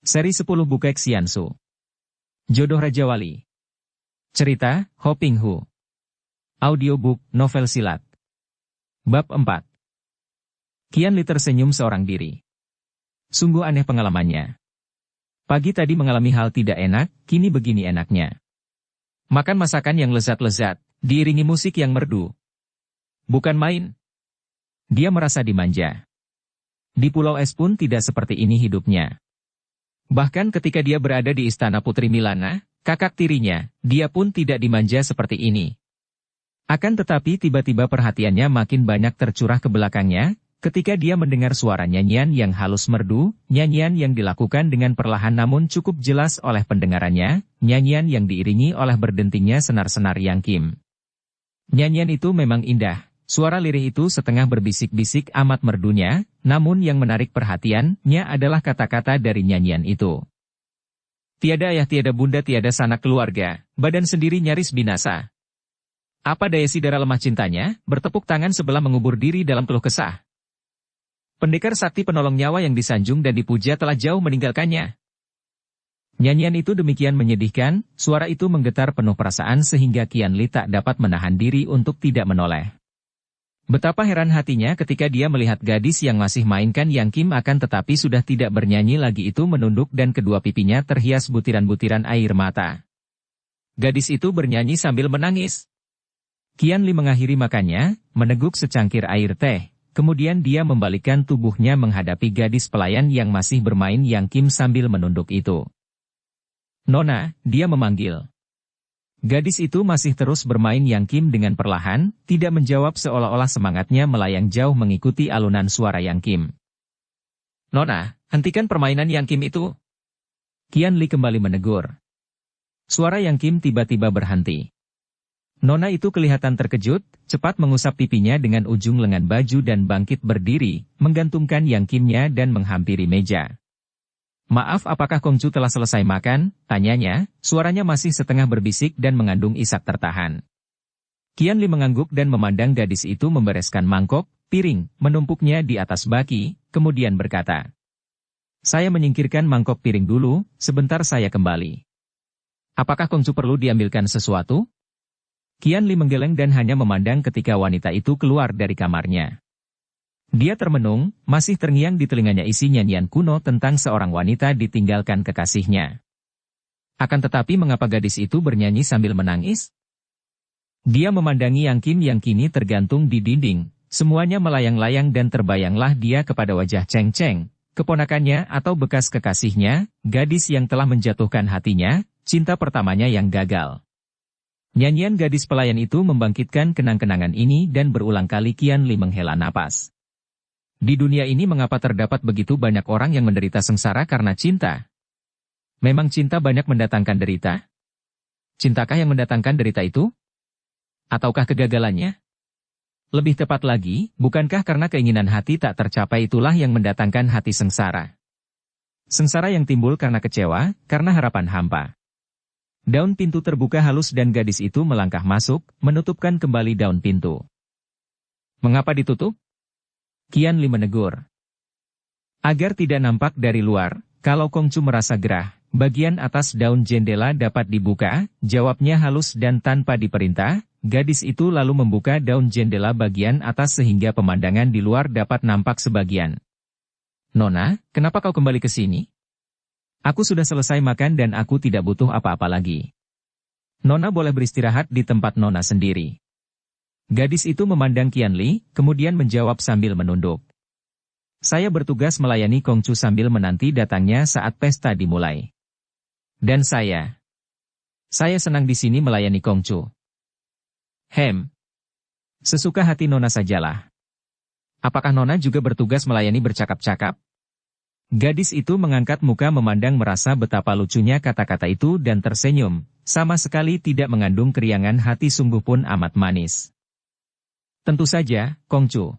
Seri 10 Bukek Xiansu. Jodoh Raja Wali. Cerita, Ho Ping Hu. Audiobook, novel silat. Bab 4. Qian Li tersenyum seorang diri. Sungguh aneh pengalamannya. Pagi tadi mengalami hal tidak enak, kini begini enaknya. Makan masakan yang lezat-lezat, diiringi musik yang merdu. Bukan main. Dia merasa dimanja. Di Pulau Es pun tidak seperti ini hidupnya. Bahkan ketika dia berada di Istana Putri Milana, kakak tirinya, dia pun tidak dimanja seperti ini. Akan tetapi tiba-tiba perhatiannya makin banyak tercurah ke belakangnya, ketika dia mendengar suara nyanyian yang halus merdu, nyanyian yang dilakukan dengan perlahan namun cukup jelas oleh pendengarannya, nyanyian yang diiringi oleh berdentingnya senar-senar Yang Kim. Nyanyian itu memang indah. Suara lirih itu setengah berbisik-bisik amat merdunya, namun yang menarik perhatiannya adalah kata-kata dari nyanyian itu. Tiada ayah, tiada bunda, tiada sanak keluarga, badan sendiri nyaris binasa. Apa daya si darah lemah cintanya, bertepuk tangan sebelah mengubur diri dalam keluh kesah. Pendekar sakti penolong nyawa yang disanjung dan dipuja telah jauh meninggalkannya. Nyanyian itu demikian menyedihkan, suara itu menggetar penuh perasaan sehingga Qian Li tak dapat menahan diri untuk tidak menoleh. Betapa heran hatinya ketika dia melihat gadis yang masih mainkan Yang Kim akan tetapi sudah tidak bernyanyi lagi itu menunduk dan kedua pipinya terhias butiran-butiran air mata. Gadis itu bernyanyi sambil menangis. Qian Li mengakhiri makannya, meneguk secangkir air teh, kemudian dia membalikkan tubuhnya menghadapi gadis pelayan yang masih bermain Yang Kim sambil menunduk itu. Nona, dia memanggil. Gadis itu masih terus bermain Yang Kim dengan perlahan, tidak menjawab seolah-olah semangatnya melayang jauh mengikuti alunan suara Yang Kim. Nona, hentikan permainan Yang Kim itu. Qian Li kembali menegur. Suara Yang Kim tiba-tiba berhenti. Nona itu kelihatan terkejut, cepat mengusap pipinya dengan ujung lengan baju dan bangkit berdiri, menggantungkan Yang Kimnya dan menghampiri meja. Maaf, apakah Kongcu telah selesai makan? Tanyanya, suaranya masih setengah berbisik dan mengandung isak tertahan. Qian Li mengangguk dan memandang gadis itu membereskan mangkok, piring, menumpuknya di atas baki, kemudian berkata. Saya menyingkirkan mangkok piring dulu, sebentar saya kembali. Apakah Kongcu perlu diambilkan sesuatu? Qian Li menggeleng dan hanya memandang ketika wanita itu keluar dari kamarnya. Dia termenung, masih terngiang di telinganya isi nyanyian kuno tentang seorang wanita ditinggalkan kekasihnya. Akan tetapi mengapa gadis itu bernyanyi sambil menangis? Dia memandangi Yang Kim yang kini tergantung di dinding, semuanya melayang-layang dan terbayanglah dia kepada wajah Cheng Cheng, keponakannya atau bekas kekasihnya, gadis yang telah menjatuhkan hatinya, cinta pertamanya yang gagal. Nyanyian gadis pelayan itu membangkitkan kenang-kenangan ini dan berulang kali Qian Li menghela napas. Di dunia ini mengapa terdapat begitu banyak orang yang menderita sengsara karena cinta? Memang cinta banyak mendatangkan derita? Cintakah yang mendatangkan derita itu? Ataukah kegagalannya? Lebih tepat lagi, bukankah karena keinginan hati tak tercapai itulah yang mendatangkan hati sengsara? Sengsara yang timbul karena kecewa, karena harapan hampa. Daun pintu terbuka halus dan gadis itu melangkah masuk, menutupkan kembali daun pintu. Mengapa ditutup? Qian Li menegur. Agar tidak nampak dari luar, kalau Kongcu merasa gerah, bagian atas daun jendela dapat dibuka, jawabnya halus dan tanpa diperintah, gadis itu lalu membuka daun jendela bagian atas sehingga pemandangan di luar dapat nampak sebagian. Nona, kenapa kau kembali ke sini? Aku sudah selesai makan dan aku tidak butuh apa-apa lagi. Nona boleh beristirahat di tempat Nona sendiri. Gadis itu memandang Qian Li, kemudian menjawab sambil menunduk. Saya bertugas melayani Kongcu sambil menanti datangnya saat pesta dimulai. Dan saya senang di sini melayani Kongcu. Sesuka hati Nona sajalah. Apakah Nona juga bertugas melayani bercakap-cakap? Gadis itu mengangkat muka memandang merasa betapa lucunya kata-kata itu dan tersenyum, sama sekali tidak mengandung keriangan hati sungguh pun amat manis. Tentu saja, Kongcu.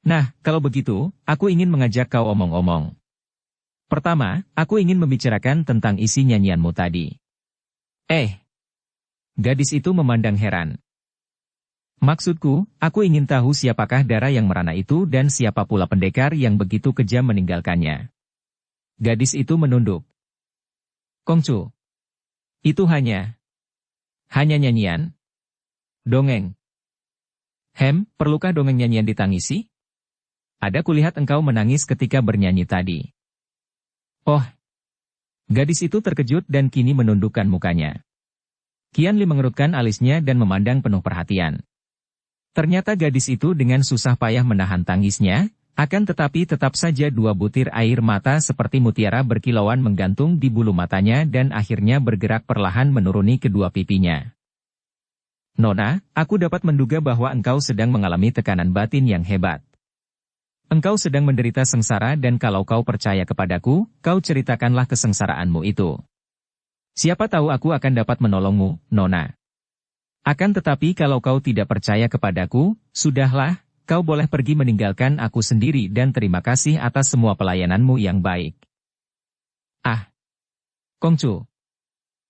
Nah, kalau begitu, aku ingin mengajak kau omong-omong. Pertama, aku ingin membicarakan tentang isi nyanyianmu tadi. Gadis itu memandang heran. Maksudku, aku ingin tahu siapakah darah yang merana itu dan siapa pula pendekar yang begitu kejam meninggalkannya. Gadis itu menunduk. Kongcu. Itu hanya nyanyian. Dongeng. Perlukah dongeng nyanyian ditangisi? Ada kulihat engkau menangis ketika bernyanyi tadi. Oh. Gadis itu terkejut dan kini menundukkan mukanya. Qianli mengerutkan alisnya dan memandang penuh perhatian. Ternyata gadis itu dengan susah payah menahan tangisnya, akan tetapi tetap saja 2 butir air mata seperti mutiara berkilauan menggantung di bulu matanya dan akhirnya bergerak perlahan menuruni kedua pipinya. Nona, aku dapat menduga bahwa engkau sedang mengalami tekanan batin yang hebat. Engkau sedang menderita sengsara dan kalau kau percaya kepadaku, kau ceritakanlah kesengsaraanmu itu. Siapa tahu aku akan dapat menolongmu, Nona. Akan tetapi kalau kau tidak percaya kepadaku, sudahlah, kau boleh pergi meninggalkan aku sendiri dan terima kasih atas semua pelayananmu yang baik. Ah! Kongcu.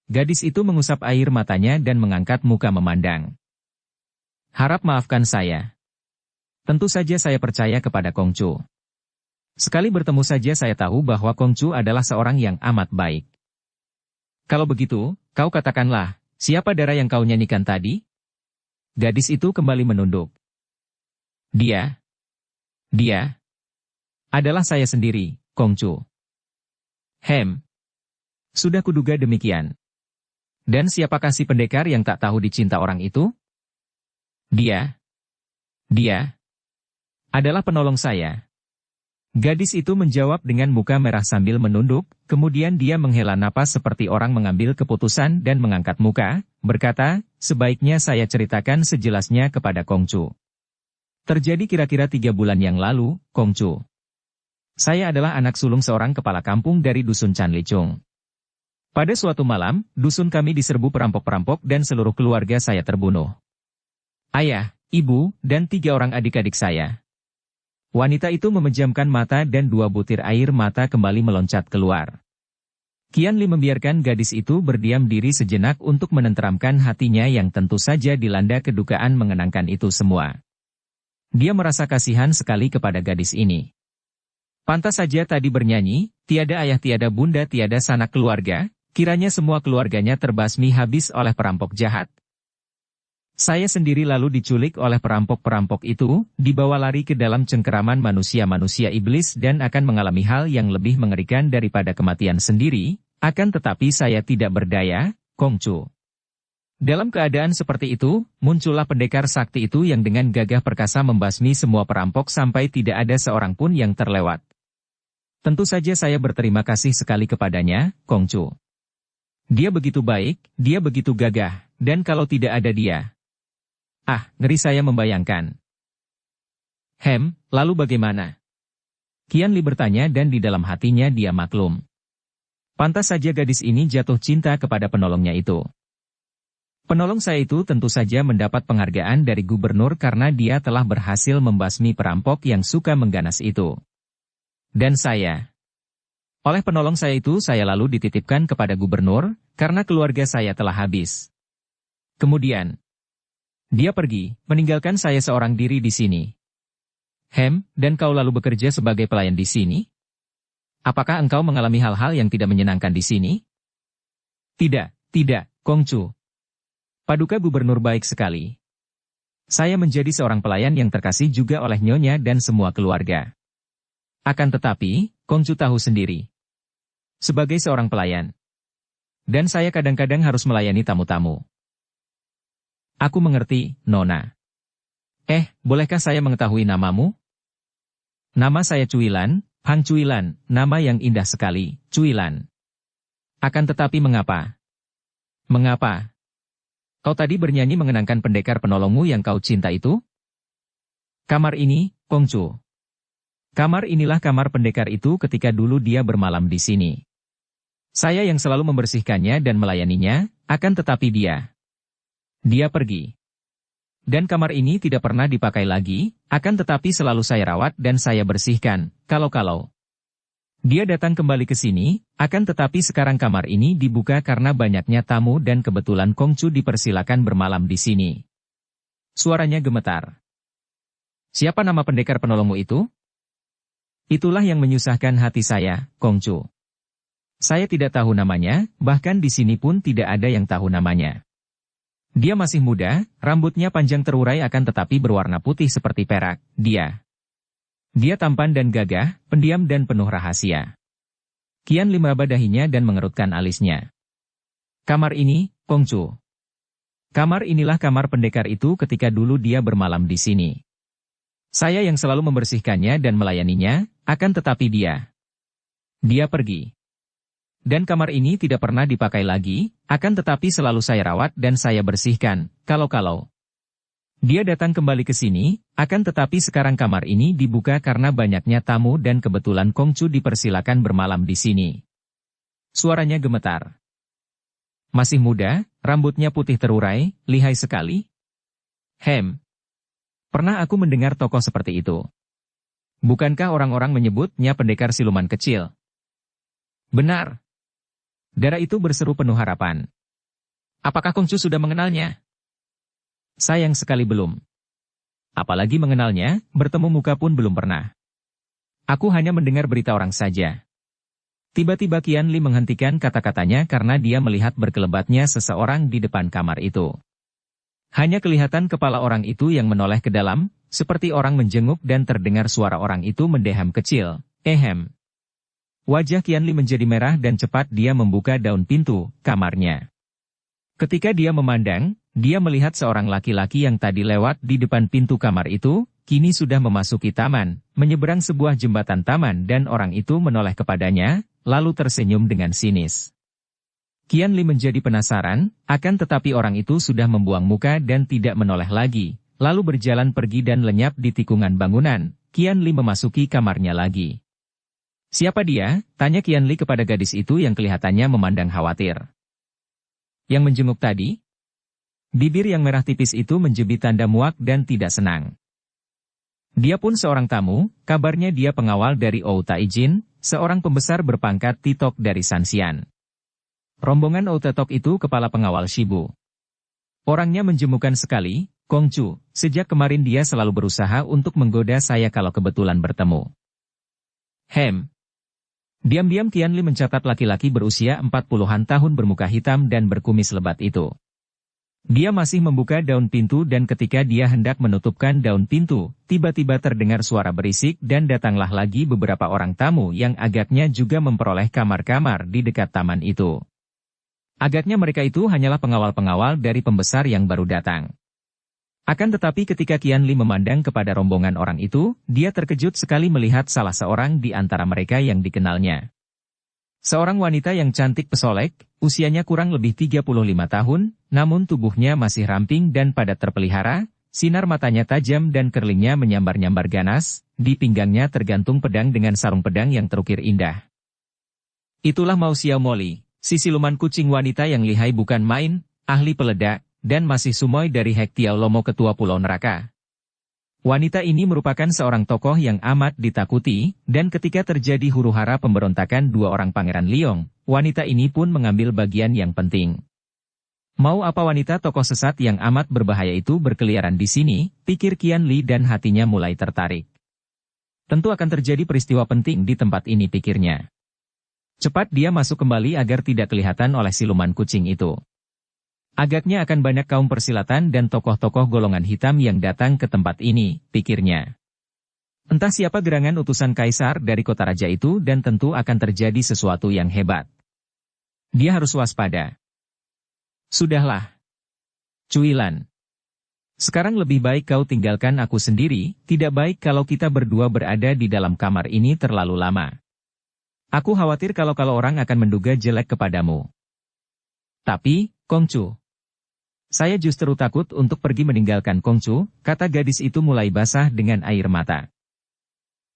Gadis itu mengusap air matanya dan mengangkat muka memandang. Harap maafkan saya. Tentu saja saya percaya kepada Kongcu. Sekali bertemu saja saya tahu bahwa Kongcu adalah seorang yang amat baik. Kalau begitu, kau katakanlah, siapa Dara yang kau nyanyikan tadi? Gadis itu kembali menunduk. Dia adalah saya sendiri, Kongcu. Sudah kuduga demikian. Dan siapakah si pendekar yang tak tahu dicinta orang itu? Dia adalah penolong saya. Gadis itu menjawab dengan muka merah sambil menunduk, kemudian dia menghela napas seperti orang mengambil keputusan dan mengangkat muka, berkata, sebaiknya saya ceritakan sejelasnya kepada Kongcu. Terjadi kira-kira 3 bulan yang lalu, Kongcu. Saya adalah anak sulung seorang kepala kampung dari dusun Canlicung. Pada suatu malam, dusun kami diserbu perampok-perampok dan seluruh keluarga saya terbunuh. Ayah, ibu, dan 3 orang adik-adik saya. Wanita itu memejamkan mata dan 2 butir air mata kembali meloncat keluar. Qianli membiarkan gadis itu berdiam diri sejenak untuk menenteramkan hatinya yang tentu saja dilanda kedukaan mengenangkan itu semua. Dia merasa kasihan sekali kepada gadis ini. Pantas saja tadi bernyanyi, tiada ayah tiada bunda tiada sanak keluarga, kiranya semua keluarganya terbasmi habis oleh perampok jahat. Saya sendiri lalu diculik oleh perampok-perampok itu, dibawa lari ke dalam cengkeraman manusia-manusia iblis dan akan mengalami hal yang lebih mengerikan daripada kematian sendiri, akan tetapi saya tidak berdaya, Kongcu. Dalam keadaan seperti itu, muncullah pendekar sakti itu yang dengan gagah perkasa membasmi semua perampok sampai tidak ada seorang pun yang terlewat. Tentu saja saya berterima kasih sekali kepadanya, Kongcu. Dia begitu baik, dia begitu gagah, dan kalau tidak ada dia... ngeri saya membayangkan. Lalu bagaimana? Qianli bertanya dan di dalam hatinya dia maklum. Pantas saja gadis ini jatuh cinta kepada penolongnya itu. Penolong saya itu tentu saja mendapat penghargaan dari gubernur karena dia telah berhasil membasmi perampok yang suka mengganas itu. Dan saya. Oleh penolong saya itu saya lalu dititipkan kepada gubernur, karena keluarga saya telah habis. Kemudian, dia pergi, meninggalkan saya seorang diri di sini. Dan kau lalu bekerja sebagai pelayan di sini? Apakah engkau mengalami hal-hal yang tidak menyenangkan di sini? Tidak, Kongcu. Paduka gubernur baik sekali. Saya menjadi seorang pelayan yang terkasih juga oleh nyonya dan semua keluarga. Akan tetapi, Kongcu tahu sendiri. Sebagai seorang pelayan. Dan saya kadang-kadang harus melayani tamu-tamu. Aku mengerti, Nona. Bolehkah saya mengetahui namamu? Nama saya Cuilan, Hang Cuilan, nama yang indah sekali, Cuilan. Akan tetapi mengapa? Mengapa? Kau tadi bernyanyi mengenangkan pendekar penolongmu yang kau cinta itu? Kamar ini, Kongcu. Kamar inilah kamar pendekar itu ketika dulu dia bermalam di sini. Saya yang selalu membersihkannya dan melayaninya, akan tetapi dia pergi. Dan kamar ini tidak pernah dipakai lagi, akan tetapi selalu saya rawat dan saya bersihkan, kalau-kalau. Dia datang kembali ke sini, akan tetapi sekarang kamar ini dibuka karena banyaknya tamu dan kebetulan Kongcu dipersilakan bermalam di sini. Suaranya gemetar. Siapa nama pendekar penolongmu itu? Itulah yang menyusahkan hati saya, Kongcu. Saya tidak tahu namanya, bahkan di sini pun tidak ada yang tahu namanya. Dia masih muda, rambutnya panjang terurai akan tetapi berwarna putih seperti perak. Dia tampan dan gagah, pendiam dan penuh rahasia. Qian Li meraba dahinya dan mengerutkan alisnya. Kamar ini, Kongcu. Kamar inilah kamar pendekar itu ketika dulu dia bermalam di sini. Saya yang selalu membersihkannya dan melayaninya, akan tetapi dia pergi. Dan kamar ini tidak pernah dipakai lagi, akan tetapi selalu saya rawat dan saya bersihkan, kalau dia datang kembali ke sini, akan tetapi sekarang kamar ini dibuka karena banyaknya tamu dan kebetulan Kongcu dipersilakan bermalam di sini. Suaranya gemetar. Masih muda, rambutnya putih terurai, lihai sekali. Pernah aku mendengar tokoh seperti itu. Bukankah orang-orang menyebutnya pendekar siluman kecil? Benar. Dara itu berseru penuh harapan. Apakah Kongcu sudah mengenalnya? Sayang sekali belum. Apalagi mengenalnya, bertemu muka pun belum pernah. Aku hanya mendengar berita orang saja. Tiba-tiba Qian Li menghentikan kata-katanya karena dia melihat berkelebatnya seseorang di depan kamar itu. Hanya kelihatan kepala orang itu yang menoleh ke dalam, seperti orang menjenguk dan terdengar suara orang itu mendeham kecil. Wajah Qian Li menjadi merah dan cepat dia membuka daun pintu kamarnya. Ketika dia memandang, dia melihat seorang laki-laki yang tadi lewat di depan pintu kamar itu, kini sudah memasuki taman, menyeberang sebuah jembatan taman dan orang itu menoleh kepadanya, lalu tersenyum dengan sinis. Qian Li menjadi penasaran, akan tetapi orang itu sudah membuang muka dan tidak menoleh lagi, lalu berjalan pergi dan lenyap di tikungan bangunan. Qian Li memasuki kamarnya lagi. Siapa dia? Tanya Qian Li kepada gadis itu yang kelihatannya memandang khawatir. Yang menjenguk tadi? Bibir yang merah tipis itu menjepit tanda muak dan tidak senang. Dia pun seorang tamu, kabarnya dia pengawal dari Ou Taijin, seorang pembesar berpangkat Titok dari Sanxian. Rombongan Ou Tetok itu kepala pengawal Shibu. Orangnya menjemukan sekali, Kongcu, sejak kemarin dia selalu berusaha untuk menggoda saya kalau kebetulan bertemu. Diam-diam Qian Li mencatat laki-laki berusia 40-an tahun bermuka hitam dan berkumis lebat itu. Dia masih membuka daun pintu dan ketika dia hendak menutupkan daun pintu, tiba-tiba terdengar suara berisik dan datanglah lagi beberapa orang tamu yang agaknya juga memperoleh kamar-kamar di dekat taman itu. Agaknya mereka itu hanyalah pengawal-pengawal dari pembesar yang baru datang. Akan tetapi ketika Qian Li memandang kepada rombongan orang itu, dia terkejut sekali melihat salah seorang di antara mereka yang dikenalnya. Seorang wanita yang cantik pesolek, usianya kurang lebih 35 tahun, namun tubuhnya masih ramping dan padat terpelihara, sinar matanya tajam dan kerlingnya menyambar-nyambar ganas, di pinggangnya tergantung pedang dengan sarung pedang yang terukir indah. Itulah Mao Xiao Moli, si siluman kucing wanita yang lihai bukan main, ahli peledak, dan masih sumoi dari Hek Tiao Lomo ketua Pulau Neraka. Wanita ini merupakan seorang tokoh yang amat ditakuti, dan ketika terjadi huru-hara pemberontakan dua orang Pangeran Liong, wanita ini pun mengambil bagian yang penting. Mau apa wanita tokoh sesat yang amat berbahaya itu berkeliaran di sini, pikir Qian Li dan hatinya mulai tertarik. Tentu akan terjadi peristiwa penting di tempat ini pikirnya. Cepat dia masuk kembali agar tidak kelihatan oleh siluman kucing itu. Agaknya akan banyak kaum persilatan dan tokoh-tokoh golongan hitam yang datang ke tempat ini, pikirnya. Entah siapa gerangan utusan kaisar dari kota raja itu dan tentu akan terjadi sesuatu yang hebat. Dia harus waspada. Sudahlah. Cuilan. Sekarang lebih baik kau tinggalkan aku sendiri, tidak baik kalau kita berdua berada di dalam kamar ini terlalu lama. Aku khawatir kalau orang akan menduga jelek kepadamu. Tapi, Kongcu. Saya justru takut untuk pergi meninggalkan Kongcu, kata gadis itu mulai basah dengan air mata.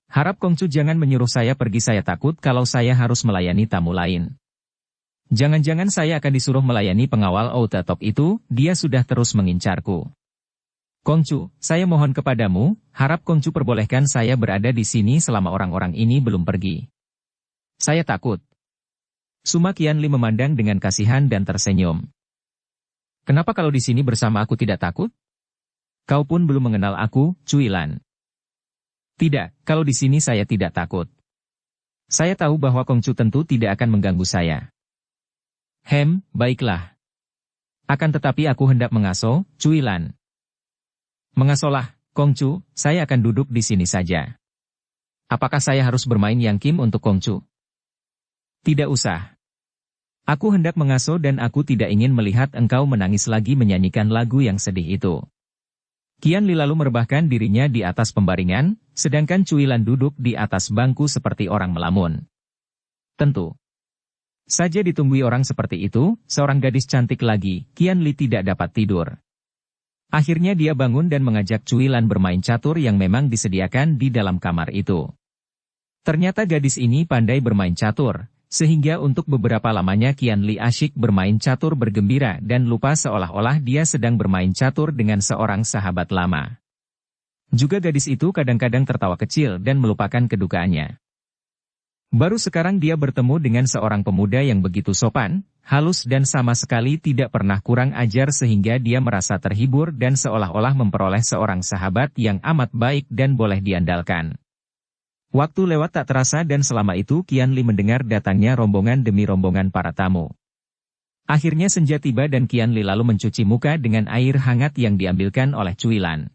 Harap Kongcu jangan menyuruh saya pergi, saya takut kalau saya harus melayani tamu lain. Jangan-jangan saya akan disuruh melayani pengawal Ou Tetok itu, dia sudah terus mengincarku. Kongcu, saya mohon kepadamu, harap Kongcu perbolehkan saya berada di sini selama orang-orang ini belum pergi. Saya takut. Suma Qian Li memandang dengan kasihan dan tersenyum. Kenapa kalau di sini bersama aku tidak takut? Kau pun belum mengenal aku, Cuilan. Tidak, kalau di sini saya tidak takut. Saya tahu bahwa Kongcu tentu tidak akan mengganggu saya. Baiklah. Akan tetapi aku hendak mengasuh, Cuilan. Mengasuhlah, Kongcu, saya akan duduk di sini saja. Apakah saya harus bermain Yang Kim untuk Kongcu? Tidak usah. Aku hendak mengasuh dan aku tidak ingin melihat engkau menangis lagi menyanyikan lagu yang sedih itu. Qian Li lalu merebahkan dirinya di atas pembaringan, sedangkan Cuilan duduk di atas bangku seperti orang melamun. Tentu saja ditunggui orang seperti itu, seorang gadis cantik lagi, Qian Li tidak dapat tidur. Akhirnya dia bangun dan mengajak Cuilan bermain catur yang memang disediakan di dalam kamar itu. Ternyata gadis ini pandai bermain catur, sehingga untuk beberapa lamanya Qian Li asyik bermain catur bergembira dan lupa seolah-olah dia sedang bermain catur dengan seorang sahabat lama. Juga gadis itu kadang-kadang tertawa kecil dan melupakan kedukaannya. Baru sekarang dia bertemu dengan seorang pemuda yang begitu sopan, halus dan sama sekali tidak pernah kurang ajar sehingga dia merasa terhibur dan seolah-olah memperoleh seorang sahabat yang amat baik dan boleh diandalkan. Waktu lewat tak terasa dan selama itu Qian Li mendengar datangnya rombongan demi rombongan para tamu. Akhirnya senja tiba dan Qian Li lalu mencuci muka dengan air hangat yang diambilkan oleh Cuilan.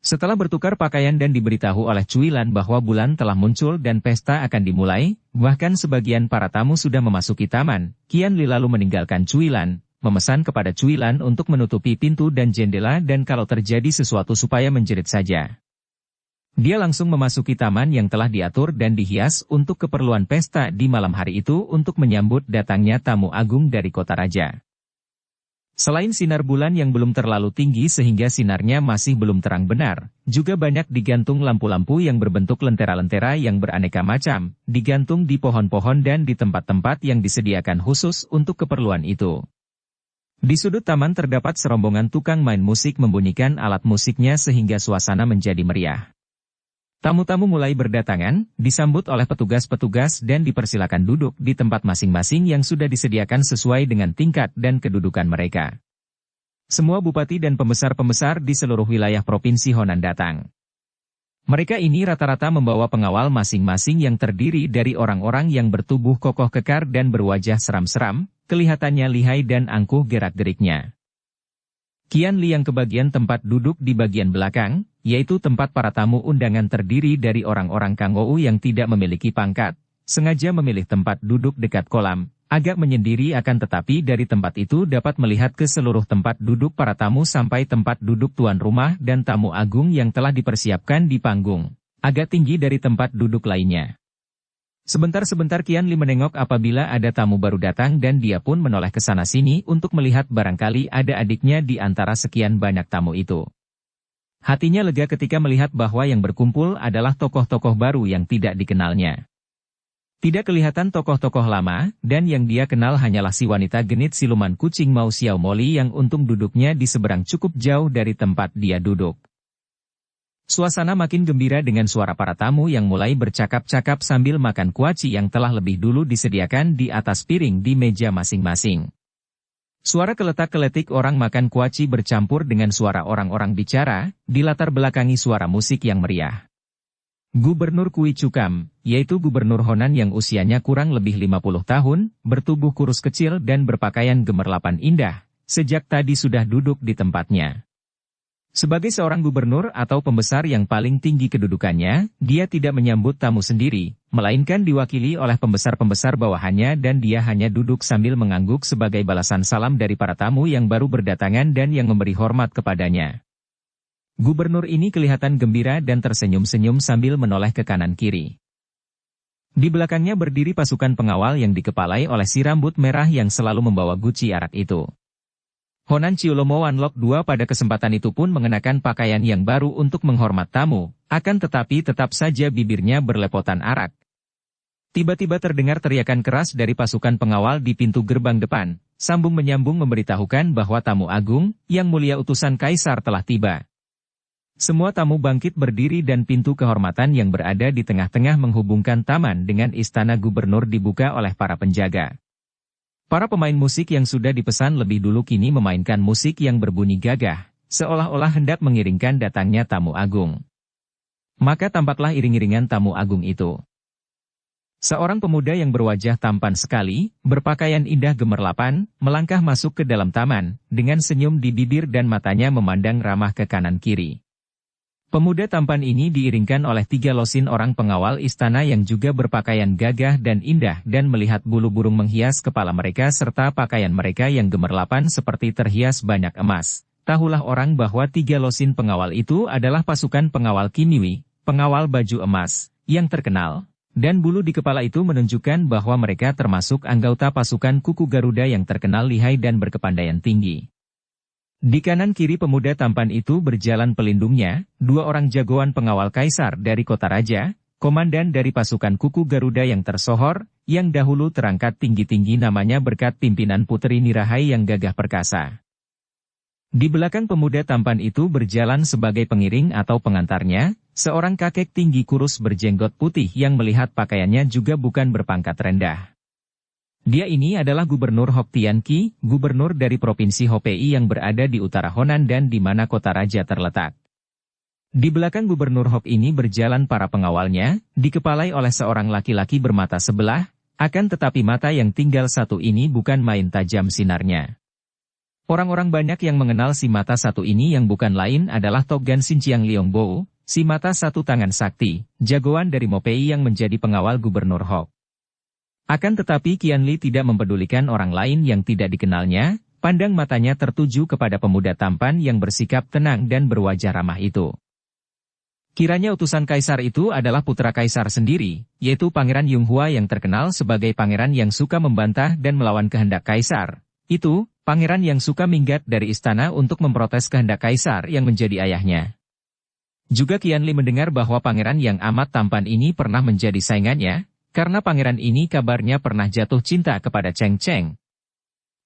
Setelah bertukar pakaian dan diberitahu oleh Cuilan bahwa bulan telah muncul dan pesta akan dimulai, bahkan sebagian para tamu sudah memasuki taman, Qian Li lalu meninggalkan Cuilan, memesan kepada Cuilan untuk menutupi pintu dan jendela dan kalau terjadi sesuatu supaya menjerit saja. Dia langsung memasuki taman yang telah diatur dan dihias untuk keperluan pesta di malam hari itu untuk menyambut datangnya tamu agung dari kota raja. Selain sinar bulan yang belum terlalu tinggi sehingga sinarnya masih belum terang benar, juga banyak digantung lampu-lampu yang berbentuk lentera-lentera yang beraneka macam, digantung di pohon-pohon dan di tempat-tempat yang disediakan khusus untuk keperluan itu. Di sudut taman terdapat serombongan tukang main musik membunyikan alat musiknya sehingga suasana menjadi meriah. Tamu-tamu mulai berdatangan, disambut oleh petugas-petugas dan dipersilakan duduk di tempat masing-masing yang sudah disediakan sesuai dengan tingkat dan kedudukan mereka. Semua bupati dan pembesar-pembesar di seluruh wilayah Provinsi Honan datang. Mereka ini rata-rata membawa pengawal masing-masing yang terdiri dari orang-orang yang bertubuh kokoh kekar dan berwajah seram-seram, kelihatannya lihai dan angkuh gerak-geriknya. Qian Li yang kebagian tempat duduk di bagian belakang, yaitu tempat para tamu undangan terdiri dari orang-orang Kangou yang tidak memiliki pangkat, sengaja memilih tempat duduk dekat kolam, agak menyendiri akan tetapi dari tempat itu dapat melihat ke seluruh tempat duduk para tamu sampai tempat duduk tuan rumah dan tamu agung yang telah dipersiapkan di panggung, agak tinggi dari tempat duduk lainnya. Sebentar-sebentar Qian Li menengok apabila ada tamu baru datang dan dia pun menoleh ke sana-sini untuk melihat barangkali ada adiknya di antara sekian banyak tamu itu. Hatinya lega ketika melihat bahwa yang berkumpul adalah tokoh-tokoh baru yang tidak dikenalnya. Tidak kelihatan tokoh-tokoh lama, dan yang dia kenal hanyalah si wanita genit siluman kucing Mao Xiao Moli yang untung duduknya di seberang cukup jauh dari tempat dia duduk. Suasana makin gembira dengan suara para tamu yang mulai bercakap-cakap sambil makan kuaci yang telah lebih dulu disediakan di atas piring di meja masing-masing. Suara keletak-keletik orang makan kuaci bercampur dengan suara orang-orang bicara, dilatar belakangi suara musik yang meriah. Gubernur Kui Cukam, yaitu gubernur Honan yang usianya kurang lebih 50 tahun, bertubuh kurus kecil dan berpakaian gemerlapan indah, sejak tadi sudah duduk di tempatnya. Sebagai seorang gubernur atau pembesar yang paling tinggi kedudukannya, dia tidak menyambut tamu sendiri, melainkan diwakili oleh pembesar-pembesar bawahannya dan dia hanya duduk sambil mengangguk sebagai balasan salam dari para tamu yang baru berdatangan dan yang memberi hormat kepadanya. Gubernur ini kelihatan gembira dan tersenyum-senyum sambil menoleh ke kanan-kiri. Di belakangnya berdiri pasukan pengawal yang dikepalai oleh si rambut merah yang selalu membawa guci arak itu. Honan Ciulomo Wanlok II pada kesempatan itu pun mengenakan pakaian yang baru untuk menghormat tamu, akan tetapi tetap saja bibirnya berlepotan arak. Tiba-tiba terdengar teriakan keras dari pasukan pengawal di pintu gerbang depan, sambung menyambung memberitahukan bahwa tamu agung, yang mulia utusan kaisar telah tiba. Semua tamu bangkit berdiri dan pintu kehormatan yang berada di tengah-tengah menghubungkan taman dengan istana gubernur dibuka oleh para penjaga. Para pemain musik yang sudah dipesan lebih dulu kini memainkan musik yang berbunyi gagah, seolah-olah hendak mengiringkan datangnya tamu agung. Maka tampaklah iring-iringan tamu agung itu. Seorang pemuda yang berwajah tampan sekali, berpakaian indah gemerlapan, melangkah masuk ke dalam taman, dengan senyum di bibir dan matanya memandang ramah ke kanan kiri. Pemuda tampan ini diiringkan oleh 3 losin orang pengawal istana yang juga berpakaian gagah dan indah dan melihat bulu burung menghias kepala mereka serta pakaian mereka yang gemerlapan seperti terhias banyak emas. Tahulah orang bahwa 3 losin pengawal itu adalah pasukan pengawal Kimiwi, pengawal baju emas, yang terkenal. Dan bulu di kepala itu menunjukkan bahwa mereka termasuk anggota pasukan kuku Garuda yang terkenal lihai dan berkepandaian tinggi. Di kanan kiri pemuda tampan itu berjalan pelindungnya, 2 orang jagoan pengawal kaisar dari kota raja, komandan dari pasukan kuku Garuda yang tersohor, yang dahulu terangkat tinggi-tinggi namanya berkat pimpinan Putri Nirahai yang gagah perkasa. Di belakang pemuda tampan itu berjalan sebagai pengiring atau pengantarnya, seorang kakek tinggi kurus berjenggot putih yang melihat pakaiannya juga bukan berpangkat rendah. Dia ini adalah Gubernur Hok Tianqi, gubernur dari Provinsi Hopei yang berada di utara Honan dan di mana kota raja terletak. Di belakang Gubernur Hok ini berjalan para pengawalnya, dikepalai oleh seorang laki-laki bermata sebelah, akan tetapi mata yang tinggal satu ini bukan main tajam sinarnya. Orang-orang banyak yang mengenal si mata satu ini yang bukan lain adalah Togan Xinjiang Liongbo, si mata satu tangan sakti, jagoan dari Mopei yang menjadi pengawal Gubernur Hok. Akan tetapi Qianli tidak mempedulikan orang lain yang tidak dikenalnya, pandang matanya tertuju kepada pemuda tampan yang bersikap tenang dan berwajah ramah itu. Kiranya utusan kaisar itu adalah putra kaisar sendiri, yaitu Pangeran Yunghua yang terkenal sebagai pangeran yang suka membantah dan melawan kehendak kaisar. Itu, pangeran yang suka minggat dari istana untuk memprotes kehendak kaisar yang menjadi ayahnya. Juga Qianli mendengar bahwa pangeran yang amat tampan ini pernah menjadi saingannya, karena pangeran ini kabarnya pernah jatuh cinta kepada Cheng Cheng.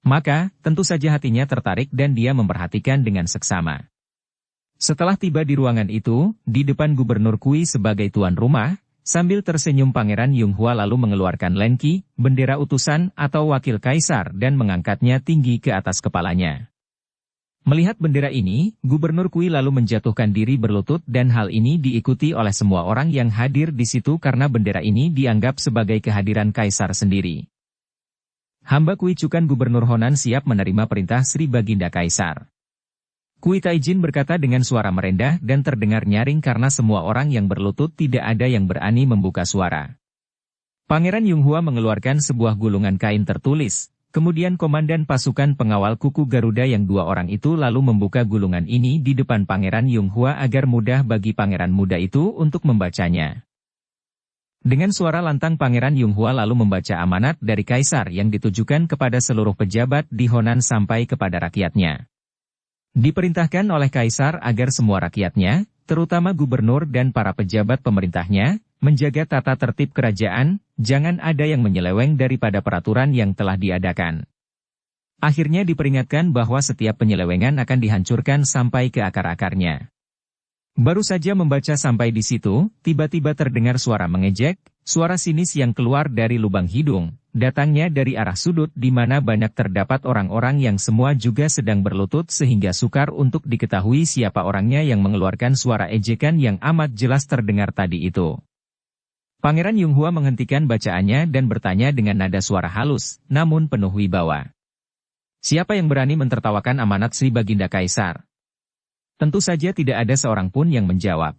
Maka, tentu saja hatinya tertarik dan dia memperhatikan dengan seksama. Setelah tiba di ruangan itu, di depan Gubernur Kui sebagai tuan rumah, sambil tersenyum Pangeran Yunghua lalu mengeluarkan lenki, bendera utusan atau wakil kaisar dan mengangkatnya tinggi ke atas kepalanya. Melihat bendera ini, Gubernur Kui lalu menjatuhkan diri berlutut dan hal ini diikuti oleh semua orang yang hadir di situ karena bendera ini dianggap sebagai kehadiran kaisar sendiri. Hamba Kui Cukan Gubernur Honan siap menerima perintah Sri Baginda Kaisar. Kui Taijin berkata dengan suara merendah dan terdengar nyaring karena semua orang yang berlutut tidak ada yang berani membuka suara. Pangeran Yunghua mengeluarkan sebuah gulungan kain tertulis. Kemudian komandan pasukan pengawal kuku Garuda yang 2 orang itu lalu membuka gulungan ini di depan Pangeran Yunghua agar mudah bagi pangeran muda itu untuk membacanya. Dengan suara lantang Pangeran Yunghua lalu membaca amanat dari kaisar yang ditujukan kepada seluruh pejabat di Honan sampai kepada rakyatnya. Diperintahkan oleh kaisar agar semua rakyatnya, terutama gubernur dan para pejabat pemerintahnya, menjaga tata tertib kerajaan, jangan ada yang menyeleweng daripada peraturan yang telah diadakan. Akhirnya diperingatkan bahwa setiap penyelewengan akan dihancurkan sampai ke akar-akarnya. Baru saja membaca sampai di situ, tiba-tiba terdengar suara mengejek, suara sinis yang keluar dari lubang hidung, datangnya dari arah sudut di mana banyak terdapat orang-orang yang semua juga sedang berlutut sehingga sukar untuk diketahui siapa orangnya yang mengeluarkan suara ejekan yang amat jelas terdengar tadi itu. Pangeran Yunghua menghentikan bacaannya dan bertanya dengan nada suara halus, namun penuh wibawa. Siapa yang berani mentertawakan amanat Sri Baginda Kaisar? Tentu saja tidak ada seorang pun yang menjawab.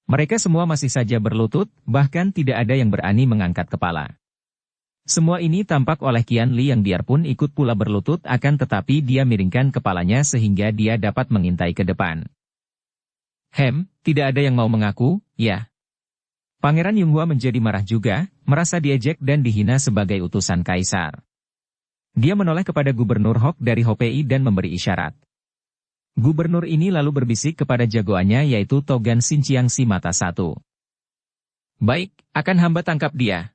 Mereka semua masih saja berlutut, bahkan tidak ada yang berani mengangkat kepala. Semua ini tampak oleh Qianli yang biarpun ikut pula berlutut akan tetapi dia miringkan kepalanya sehingga dia dapat mengintai ke depan. Tidak ada yang mau mengaku, ya? Pangeran Yunghua menjadi marah juga, merasa diejek dan dihina sebagai utusan kaisar. Dia menoleh kepada Gubernur Hok dari Hopei dan memberi isyarat. Gubernur ini lalu berbisik kepada jagoannya yaitu Togan Xinjiang si mata satu. Baik, akan hamba tangkap dia.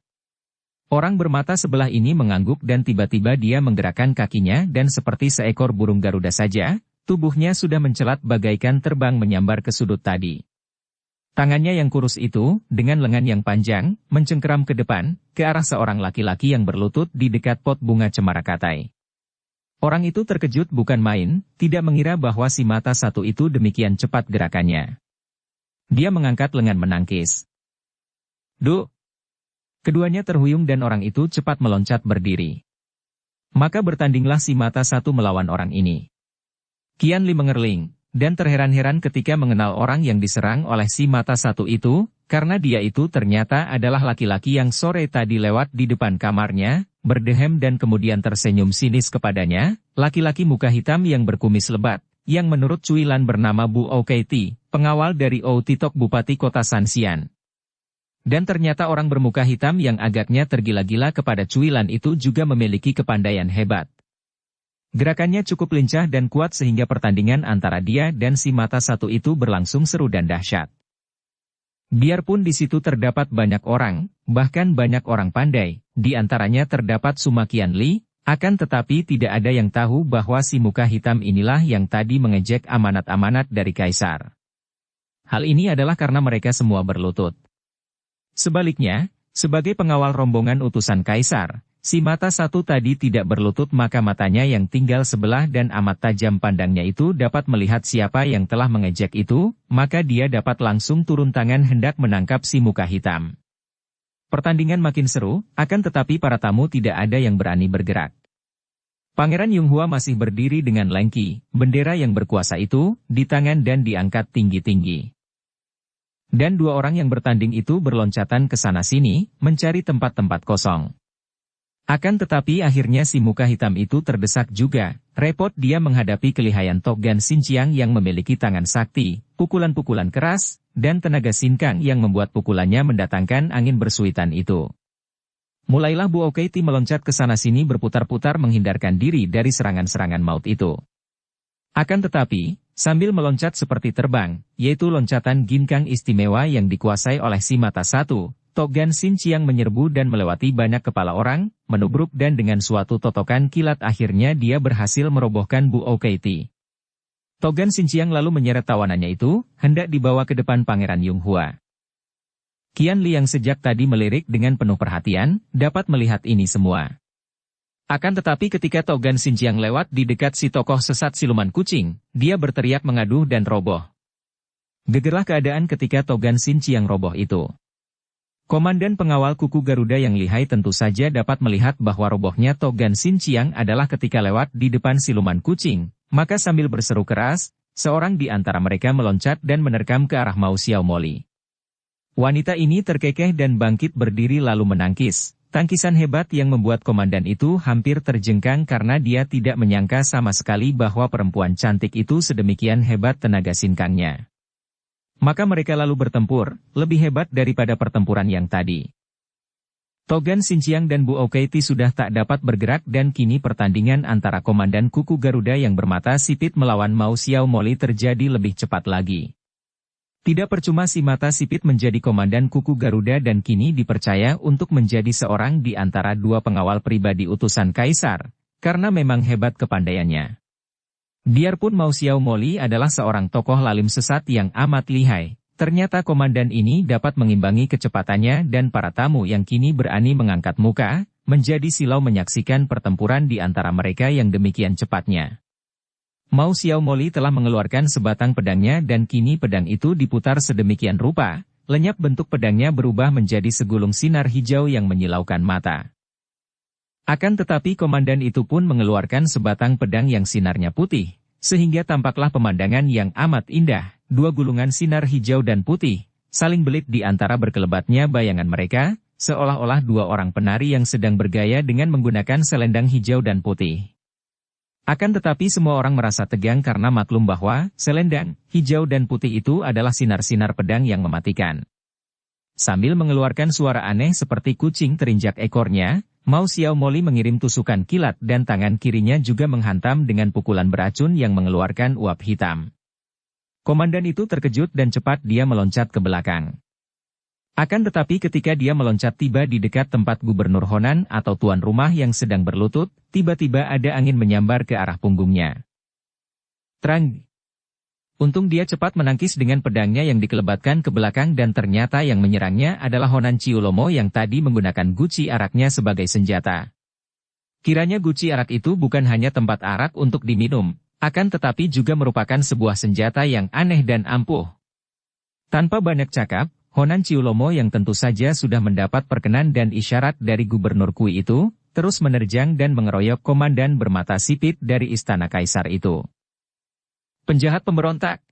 Orang bermata sebelah ini mengangguk dan tiba-tiba dia menggerakkan kakinya dan seperti seekor burung Garuda saja, tubuhnya sudah mencelat bagaikan terbang menyambar ke sudut tadi. Tangannya yang kurus itu, dengan lengan yang panjang, mencengkeram ke depan, ke arah seorang laki-laki yang berlutut di dekat pot bunga cemara katai. Orang itu terkejut bukan main, tidak mengira bahwa si mata satu itu demikian cepat gerakannya. Dia mengangkat lengan menangkis. Duh! Keduanya terhuyung dan orang itu cepat meloncat berdiri. Maka bertandinglah si mata satu melawan orang ini. Qian Li mengerling, dan terheran-heran ketika mengenal orang yang diserang oleh si mata satu itu, karena dia itu ternyata adalah laki-laki yang sore tadi lewat di depan kamarnya, berdehem dan kemudian tersenyum sinis kepadanya, laki-laki muka hitam yang berkumis lebat, yang menurut Cuilan bernama Bu Ouketi, pengawal dari Outitok Bupati Kota Sanxian. Dan ternyata orang bermuka hitam yang agaknya tergila-gila kepada Cuilan itu juga memiliki kepandaian hebat. Gerakannya cukup lincah dan kuat sehingga pertandingan antara dia dan si mata satu itu berlangsung seru dan dahsyat. Biarpun di situ terdapat banyak orang, bahkan banyak orang pandai, di antaranya terdapat Suma Qian Li, akan tetapi tidak ada yang tahu bahwa si muka hitam inilah yang tadi mengejek amanat-amanat dari Kaisar. Hal ini adalah karena mereka semua berlutut. Sebaliknya, sebagai pengawal rombongan utusan Kaisar, si mata satu tadi tidak berlutut maka matanya yang tinggal sebelah dan amat tajam pandangnya itu dapat melihat siapa yang telah mengejek itu, maka dia dapat langsung turun tangan hendak menangkap si muka hitam. Pertandingan makin seru, akan tetapi para tamu tidak ada yang berani bergerak. Pangeran Yonghua masih berdiri dengan lengki, bendera yang berkuasa itu, di tangan dan diangkat tinggi-tinggi. Dan dua orang yang bertanding itu berloncatan ke sana-sini, mencari tempat-tempat kosong. Akan tetapi akhirnya si muka hitam itu terdesak juga, repot dia menghadapi kelihayan Toggan Xinjiang yang memiliki tangan sakti, pukulan-pukulan keras, dan tenaga sinkang yang membuat pukulannya mendatangkan angin bersuitan itu. Mulailah Bu Ouketi meloncat ke sana-sini berputar-putar menghindarkan diri dari serangan-serangan maut itu. Akan tetapi, sambil meloncat seperti terbang, yaitu loncatan ginkang istimewa yang dikuasai oleh si mata satu, Toggan Xinjiang menyerbu dan melewati banyak kepala orang, menubruk dan dengan suatu totokan kilat akhirnya dia berhasil merobohkan Bu Ouketi. Toggan Xinjiang lalu menyeret tawanannya itu, hendak dibawa ke depan Pangeran Yonghua. Qian Li yang sejak tadi melirik dengan penuh perhatian, dapat melihat ini semua. Akan tetapi ketika Toggan Xinjiang lewat di dekat si tokoh sesat siluman kucing, dia berteriak mengaduh dan roboh. Gegerlah keadaan ketika Toggan Xinjiang roboh itu. Komandan pengawal kuku Garuda yang lihai tentu saja dapat melihat bahwa robohnya Toggan Xinjiang adalah ketika lewat di depan siluman kucing, maka sambil berseru keras, seorang di antara mereka meloncat dan menerkam ke arah Mao Xiaomoli. Wanita ini terkekeh dan bangkit berdiri lalu menangkis. Tangkisan hebat yang membuat komandan itu hampir terjengkang karena dia tidak menyangka sama sekali bahwa perempuan cantik itu sedemikian hebat tenaga sinkangnya. Maka mereka lalu bertempur, lebih hebat daripada pertempuran yang tadi. Toggan Xinjiang dan Bu Ouketi sudah tak dapat bergerak dan kini pertandingan antara komandan kuku Garuda yang bermata sipit melawan Mao Xiaomoli terjadi lebih cepat lagi. Tidak percuma si mata sipit menjadi komandan kuku Garuda dan kini dipercaya untuk menjadi seorang di antara dua pengawal pribadi utusan Kaisar, karena memang hebat kepandaiannya. Biarpun Mao Xiaomoli adalah seorang tokoh lalim sesat yang amat lihai, ternyata komandan ini dapat mengimbangi kecepatannya dan para tamu yang kini berani mengangkat muka, menjadi silau menyaksikan pertempuran di antara mereka yang demikian cepatnya. Mao Xiaomoli telah mengeluarkan sebatang pedangnya dan kini pedang itu diputar sedemikian rupa, lenyap bentuk pedangnya berubah menjadi segulung sinar hijau yang menyilaukan mata. Akan tetapi komandan itu pun mengeluarkan sebatang pedang yang sinarnya putih, sehingga tampaklah pemandangan yang amat indah, dua gulungan sinar hijau dan putih, saling belit di antara berkelebatnya bayangan mereka, seolah-olah dua orang penari yang sedang bergaya dengan menggunakan selendang hijau dan putih. Akan tetapi semua orang merasa tegang karena maklum bahwa selendang, hijau dan putih itu adalah sinar-sinar pedang yang mematikan. Sambil mengeluarkan suara aneh seperti kucing terinjak ekornya, Mao Xiaomoli mengirim tusukan kilat dan tangan kirinya juga menghantam dengan pukulan beracun yang mengeluarkan uap hitam. Komandan itu terkejut dan cepat dia meloncat ke belakang. Akan tetapi ketika dia meloncat tiba di dekat tempat gubernur Honan atau tuan rumah yang sedang berlutut, tiba-tiba ada angin menyambar ke arah punggungnya. Terang! Untung dia cepat menangkis dengan pedangnya yang dikelebatkan ke belakang dan ternyata yang menyerangnya adalah Honan Ciulomo yang tadi menggunakan guci araknya sebagai senjata. Kiranya guci arak itu bukan hanya tempat arak untuk diminum, akan tetapi juga merupakan sebuah senjata yang aneh dan ampuh. Tanpa banyak cakap, Honan Ciulomo yang tentu saja sudah mendapat perkenan dan isyarat dari Gubernur Kui itu, terus menerjang dan mengeroyok komandan bermata sipit dari istana kaisar itu. Penjahat pemberontak!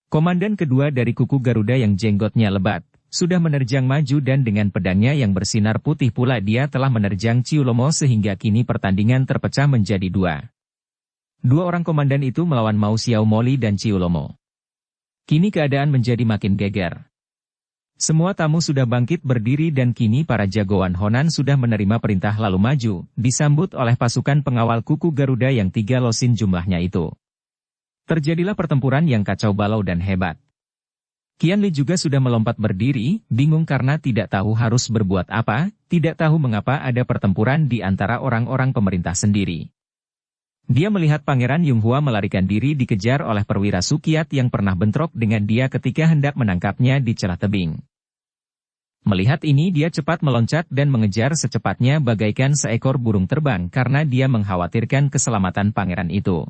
Komandan kedua dari kuku Garuda yang jenggotnya lebat, sudah menerjang maju dan dengan pedangnya yang bersinar putih pula dia telah menerjang Ciulomo sehingga kini pertandingan terpecah menjadi dua. Dua orang komandan itu melawan Mau Xiao Moli dan Ciulomo. Kini keadaan menjadi makin geger. Semua tamu sudah bangkit berdiri dan kini para jagoan Honan sudah menerima perintah lalu maju, disambut oleh pasukan pengawal kuku Garuda yang 3 losin jumlahnya itu. Terjadilah pertempuran yang kacau balau dan hebat. Qian Li juga sudah melompat berdiri, bingung karena tidak tahu harus berbuat apa, tidak tahu mengapa ada pertempuran di antara orang-orang pemerintah sendiri. Dia melihat Pangeran Yunghua melarikan diri dikejar oleh perwira Sukiat yang pernah bentrok dengan dia ketika hendak menangkapnya di celah tebing. Melihat ini dia cepat meloncat dan mengejar secepatnya bagaikan seekor burung terbang karena dia mengkhawatirkan keselamatan pangeran itu.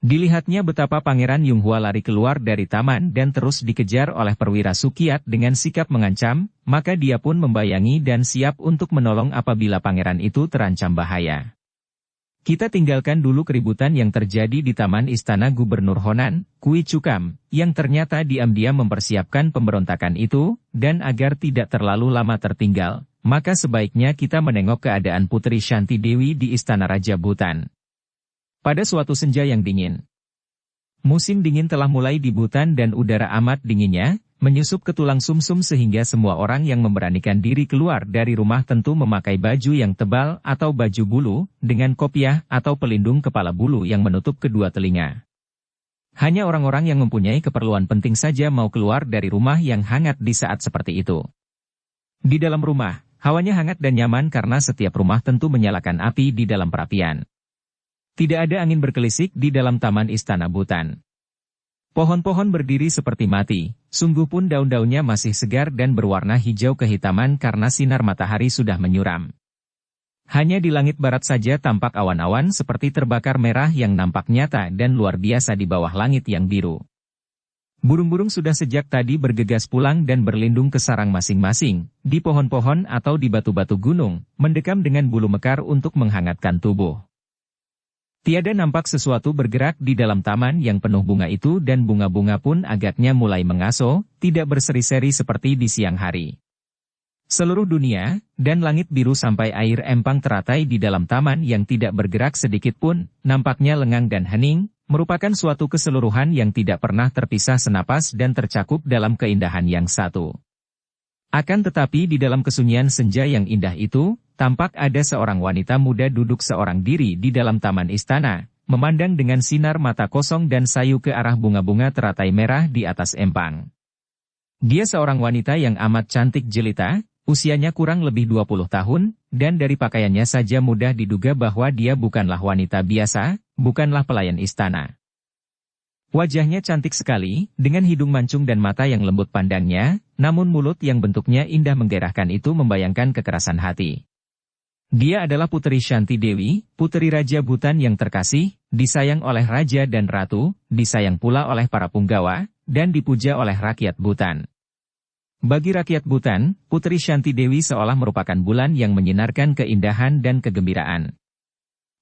Dilihatnya betapa Pangeran Yunghua lari keluar dari taman dan terus dikejar oleh perwira Sukiat dengan sikap mengancam, maka dia pun membayangi dan siap untuk menolong apabila pangeran itu terancam bahaya. Kita tinggalkan dulu keributan yang terjadi di taman istana Gubernur Honan, Kui Cukam, yang ternyata diam-diam mempersiapkan pemberontakan itu, dan agar tidak terlalu lama tertinggal, maka sebaiknya kita menengok keadaan Putri Shanti Dewi di Istana Raja Bhutan. Pada suatu senja yang dingin. Musim dingin telah mulai di Bhutan dan udara amat dinginnya, menyusup ke tulang sumsum sehingga semua orang yang memberanikan diri keluar dari rumah tentu memakai baju yang tebal atau baju bulu, dengan kopiah atau pelindung kepala bulu yang menutup kedua telinga. Hanya orang-orang yang mempunyai keperluan penting saja mau keluar dari rumah yang hangat di saat seperti itu. Di dalam rumah, hawanya hangat dan nyaman karena setiap rumah tentu menyalakan api di dalam perapian. Tidak ada angin berkelisik di dalam taman istana Bhutan. Pohon-pohon berdiri seperti mati, sungguh pun daun-daunnya masih segar dan berwarna hijau kehitaman karena sinar matahari sudah menyuram. Hanya di langit barat saja tampak awan-awan seperti terbakar merah yang nampak nyata dan luar biasa di bawah langit yang biru. Burung-burung sudah sejak tadi bergegas pulang dan berlindung ke sarang masing-masing, di pohon-pohon atau di batu-batu gunung, mendekam dengan bulu mekar untuk menghangatkan tubuh. Tiada nampak sesuatu bergerak di dalam taman yang penuh bunga itu dan bunga-bunga pun agaknya mulai mengaso, tidak berseri-seri seperti di siang hari. Seluruh dunia, dan langit biru sampai air empang teratai di dalam taman yang tidak bergerak sedikit pun, nampaknya lengang dan hening, merupakan suatu keseluruhan yang tidak pernah terpisah senapas dan tercakup dalam keindahan yang satu. Akan tetapi di dalam kesunyian senja yang indah itu, tampak ada seorang wanita muda duduk seorang diri di dalam taman istana, memandang dengan sinar mata kosong dan sayu ke arah bunga-bunga teratai merah di atas empang. Dia seorang wanita yang amat cantik jelita, usianya kurang lebih 20 tahun, dan dari pakaiannya saja mudah diduga bahwa dia bukanlah wanita biasa, bukanlah pelayan istana. Wajahnya cantik sekali, dengan hidung mancung dan mata yang lembut pandangnya, namun mulut yang bentuknya indah menggairahkan itu membayangkan kekerasan hati. Dia adalah Putri Shanti Dewi, Putri Raja Bhutan yang terkasih, disayang oleh Raja dan Ratu, disayang pula oleh para punggawa, dan dipuja oleh rakyat Bhutan. Bagi rakyat Bhutan, Putri Shanti Dewi seolah merupakan bulan yang menyinarkan keindahan dan kegembiraan.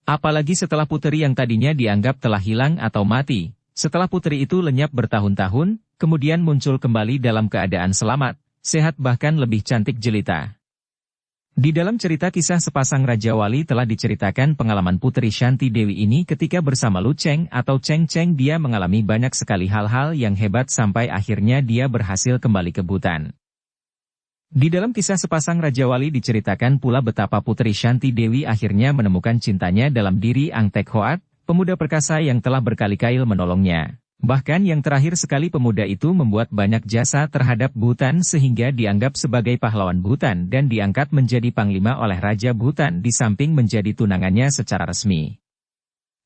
Apalagi setelah putri yang tadinya dianggap telah hilang atau mati, setelah putri itu lenyap bertahun-tahun, kemudian muncul kembali dalam keadaan selamat, sehat bahkan lebih cantik jelita. Di dalam cerita kisah sepasang Raja Wali telah diceritakan pengalaman Putri Shanti Dewi ini ketika bersama Lu Cheng atau Cheng Cheng dia mengalami banyak sekali hal-hal yang hebat sampai akhirnya dia berhasil kembali ke Bhutan. Di dalam kisah sepasang Raja Wali diceritakan pula betapa Putri Shanti Dewi akhirnya menemukan cintanya dalam diri Ang Tek Hoat, pemuda perkasa yang telah berkali-kali menolongnya. Bahkan yang terakhir sekali pemuda itu membuat banyak jasa terhadap Bhutan sehingga dianggap sebagai pahlawan Bhutan dan diangkat menjadi panglima oleh Raja Bhutan di samping menjadi tunangannya secara resmi.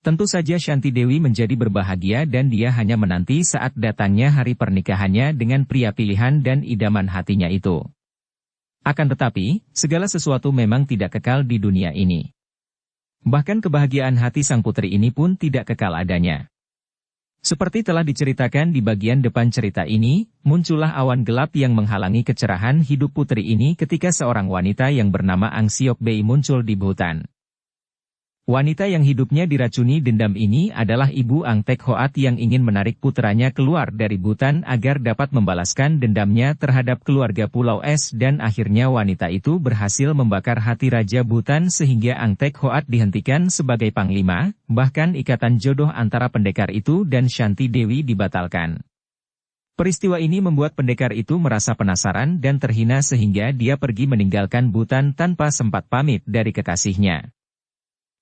Tentu saja Shanti Dewi menjadi berbahagia dan dia hanya menanti saat datangnya hari pernikahannya dengan pria pilihan dan idaman hatinya itu. Akan tetapi, segala sesuatu memang tidak kekal di dunia ini. Bahkan kebahagiaan hati sang putri ini pun tidak kekal adanya. Seperti telah diceritakan di bagian depan cerita ini, muncullah awan gelap yang menghalangi kecerahan hidup putri ini ketika seorang wanita yang bernama Ang Siok Bei muncul di hutan. Wanita yang hidupnya diracuni dendam ini adalah Ibu Ang Tek Hoat yang ingin menarik putranya keluar dari hutan agar dapat membalaskan dendamnya terhadap keluarga Pulau Es, dan akhirnya wanita itu berhasil membakar hati Raja Bhutan sehingga Ang Tek Hoat dihentikan sebagai panglima, bahkan ikatan jodoh antara pendekar itu dan Shanti Dewi dibatalkan. Peristiwa ini membuat pendekar itu merasa penasaran dan terhina sehingga dia pergi meninggalkan Bhutan tanpa sempat pamit dari kekasihnya.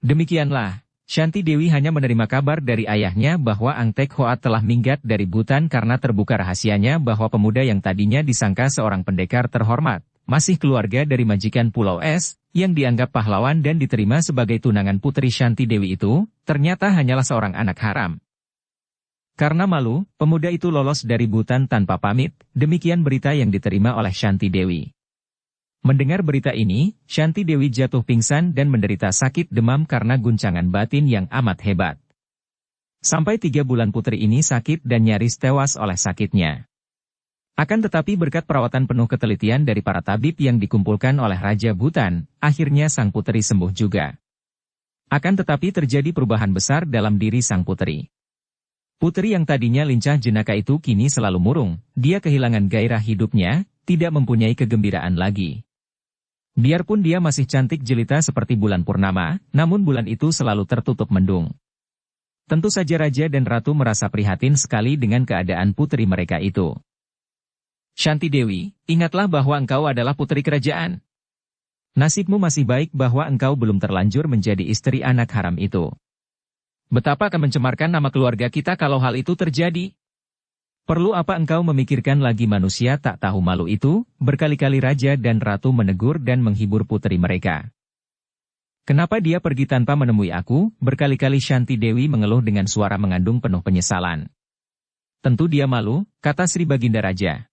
Demikianlah, Shanti Dewi hanya menerima kabar dari ayahnya bahwa Ang Tek Hoat telah minggat dari Bhutan karena terbuka rahasianya bahwa pemuda yang tadinya disangka seorang pendekar terhormat, masih keluarga dari majikan Pulau Es, yang dianggap pahlawan dan diterima sebagai tunangan putri Shanti Dewi itu, ternyata hanyalah seorang anak haram. Karena malu, pemuda itu lolos dari Bhutan tanpa pamit, demikian berita yang diterima oleh Shanti Dewi. Mendengar berita ini, Shanti Dewi jatuh pingsan dan menderita sakit demam karena guncangan batin yang amat hebat. Sampai 3 bulan putri ini sakit dan nyaris tewas oleh sakitnya. Akan tetapi berkat perawatan penuh ketelitian dari para tabib yang dikumpulkan oleh Raja Bhutan, akhirnya sang putri sembuh juga. Akan tetapi terjadi perubahan besar dalam diri sang putri. Putri yang tadinya lincah jenaka itu kini selalu murung, dia kehilangan gairah hidupnya, tidak mempunyai kegembiraan lagi. Biarpun dia masih cantik jelita seperti bulan purnama, namun bulan itu selalu tertutup mendung. Tentu saja raja dan ratu merasa prihatin sekali dengan keadaan putri mereka itu. Shanti Dewi, ingatlah bahwa engkau adalah putri kerajaan. Nasibmu masih baik bahwa engkau belum terlanjur menjadi istri anak haram itu. Betapa akan mencemarkan nama keluarga kita kalau hal itu terjadi. Perlu apa engkau memikirkan lagi manusia tak tahu malu itu? Berkali-kali raja dan ratu menegur dan menghibur putri mereka. Kenapa dia pergi tanpa menemui aku? Berkali-kali Shanti Dewi mengeluh dengan suara mengandung penuh penyesalan. Tentu dia malu, kata Sri Baginda Raja.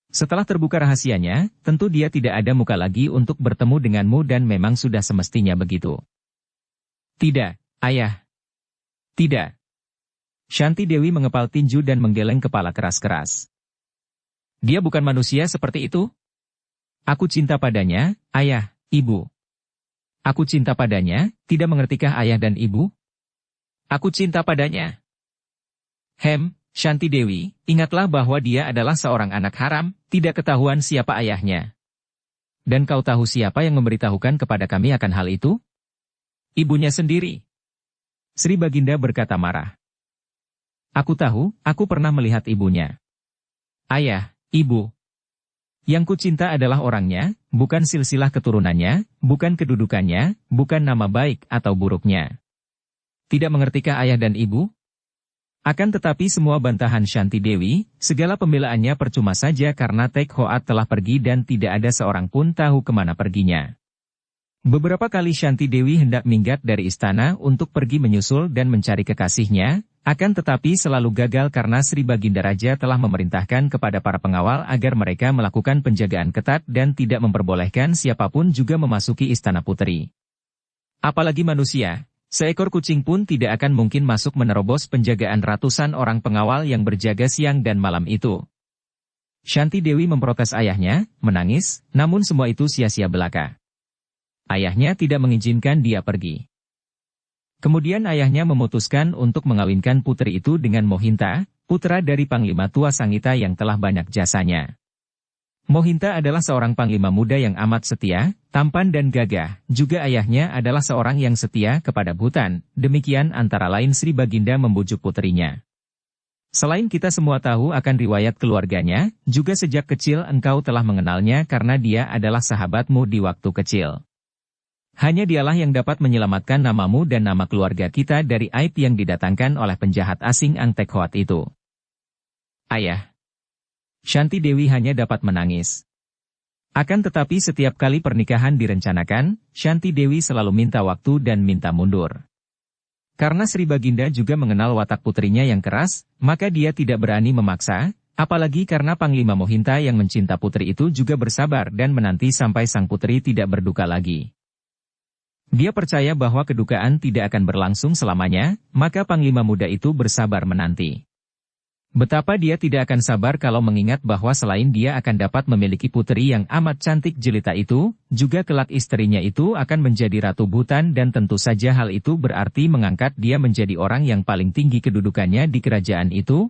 Setelah terbuka rahasianya, tentu dia tidak ada muka lagi untuk bertemu denganmu dan memang sudah semestinya begitu. Tidak, ayah. Tidak. Shanti Dewi mengepal tinju dan menggeleng kepala keras-keras. Dia bukan manusia seperti itu? Aku cinta padanya, ayah, ibu. Aku cinta padanya, tidak mengertikah ayah dan ibu? Aku cinta padanya. Shanti Dewi, ingatlah bahwa dia adalah seorang anak haram, tidak ketahuan siapa ayahnya. Dan kau tahu siapa yang memberitahukan kepada kami akan hal itu? Ibunya sendiri. Sri Baginda berkata marah. Aku tahu, aku pernah melihat ibunya. Ayah, ibu. Yang ku cinta adalah orangnya, bukan silsilah keturunannya, bukan kedudukannya, bukan nama baik atau buruknya. Tidak mengertikah ayah dan ibu? Akan tetapi semua bantahan Shanti Dewi, segala pembelaannya percuma saja karena Tek Hoat telah pergi dan tidak ada seorang pun tahu kemana perginya. Beberapa kali Shanti Dewi hendak minggat dari istana untuk pergi menyusul dan mencari kekasihnya, akan tetapi selalu gagal karena Sri Baginda Raja telah memerintahkan kepada para pengawal agar mereka melakukan penjagaan ketat dan tidak memperbolehkan siapapun juga memasuki istana putri. Apalagi manusia, seekor kucing pun tidak akan mungkin masuk menerobos penjagaan ratusan orang pengawal yang berjaga siang dan malam itu. Shanti Dewi memprotes ayahnya, menangis, namun semua itu sia-sia belaka. Ayahnya tidak mengizinkan dia pergi. Kemudian ayahnya memutuskan untuk mengawinkan putri itu dengan Mohinta, putra dari Panglima tua Sangita yang telah banyak jasanya. Mohinta adalah seorang panglima muda yang amat setia, tampan dan gagah, juga ayahnya adalah seorang yang setia kepada Bhutan, demikian antara lain Sri Baginda membujuk putrinya. Selain kita semua tahu akan riwayat keluarganya, juga sejak kecil engkau telah mengenalnya karena dia adalah sahabatmu di waktu kecil. Hanya dialah yang dapat menyelamatkan namamu dan nama keluarga kita dari aib yang didatangkan oleh penjahat asing Ang Tek Hoat itu. Ayah. Shanti Dewi hanya dapat menangis. Akan tetapi setiap kali pernikahan direncanakan, Shanti Dewi selalu minta waktu dan minta mundur. Karena Sri Baginda juga mengenal watak putrinya yang keras, maka dia tidak berani memaksa, apalagi karena Panglima Mohinta yang mencinta putri itu juga bersabar dan menanti sampai sang putri tidak berduka lagi. Dia percaya bahwa kedukaan tidak akan berlangsung selamanya, maka Panglima Muda itu bersabar menanti. Betapa dia tidak akan sabar kalau mengingat bahwa selain dia akan dapat memiliki putri yang amat cantik jelita itu, juga kelak istrinya itu akan menjadi Ratu Bhutan dan tentu saja hal itu berarti mengangkat dia menjadi orang yang paling tinggi kedudukannya di kerajaan itu.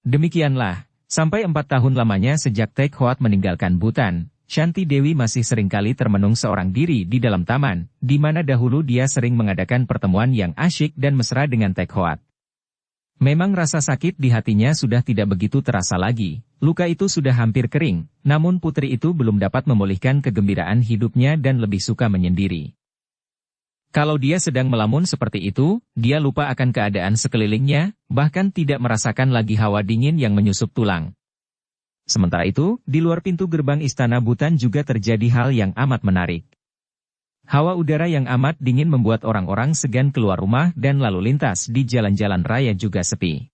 Demikianlah, sampai 4 tahun lamanya sejak Tek Hoat meninggalkan Bhutan, Shanti Dewi masih seringkali termenung seorang diri di dalam taman, di mana dahulu dia sering mengadakan pertemuan yang asyik dan mesra dengan Tek Hoat. Memang rasa sakit di hatinya sudah tidak begitu terasa lagi, luka itu sudah hampir kering, namun putri itu belum dapat memulihkan kegembiraan hidupnya dan lebih suka menyendiri. Kalau dia sedang melamun seperti itu, dia lupa akan keadaan sekelilingnya, bahkan tidak merasakan lagi hawa dingin yang menyusup tulang. Sementara itu, di luar pintu gerbang istana Bhutan juga terjadi hal yang amat menarik. Hawa udara yang amat dingin membuat orang-orang segan keluar rumah dan lalu lintas di jalan-jalan raya juga sepi.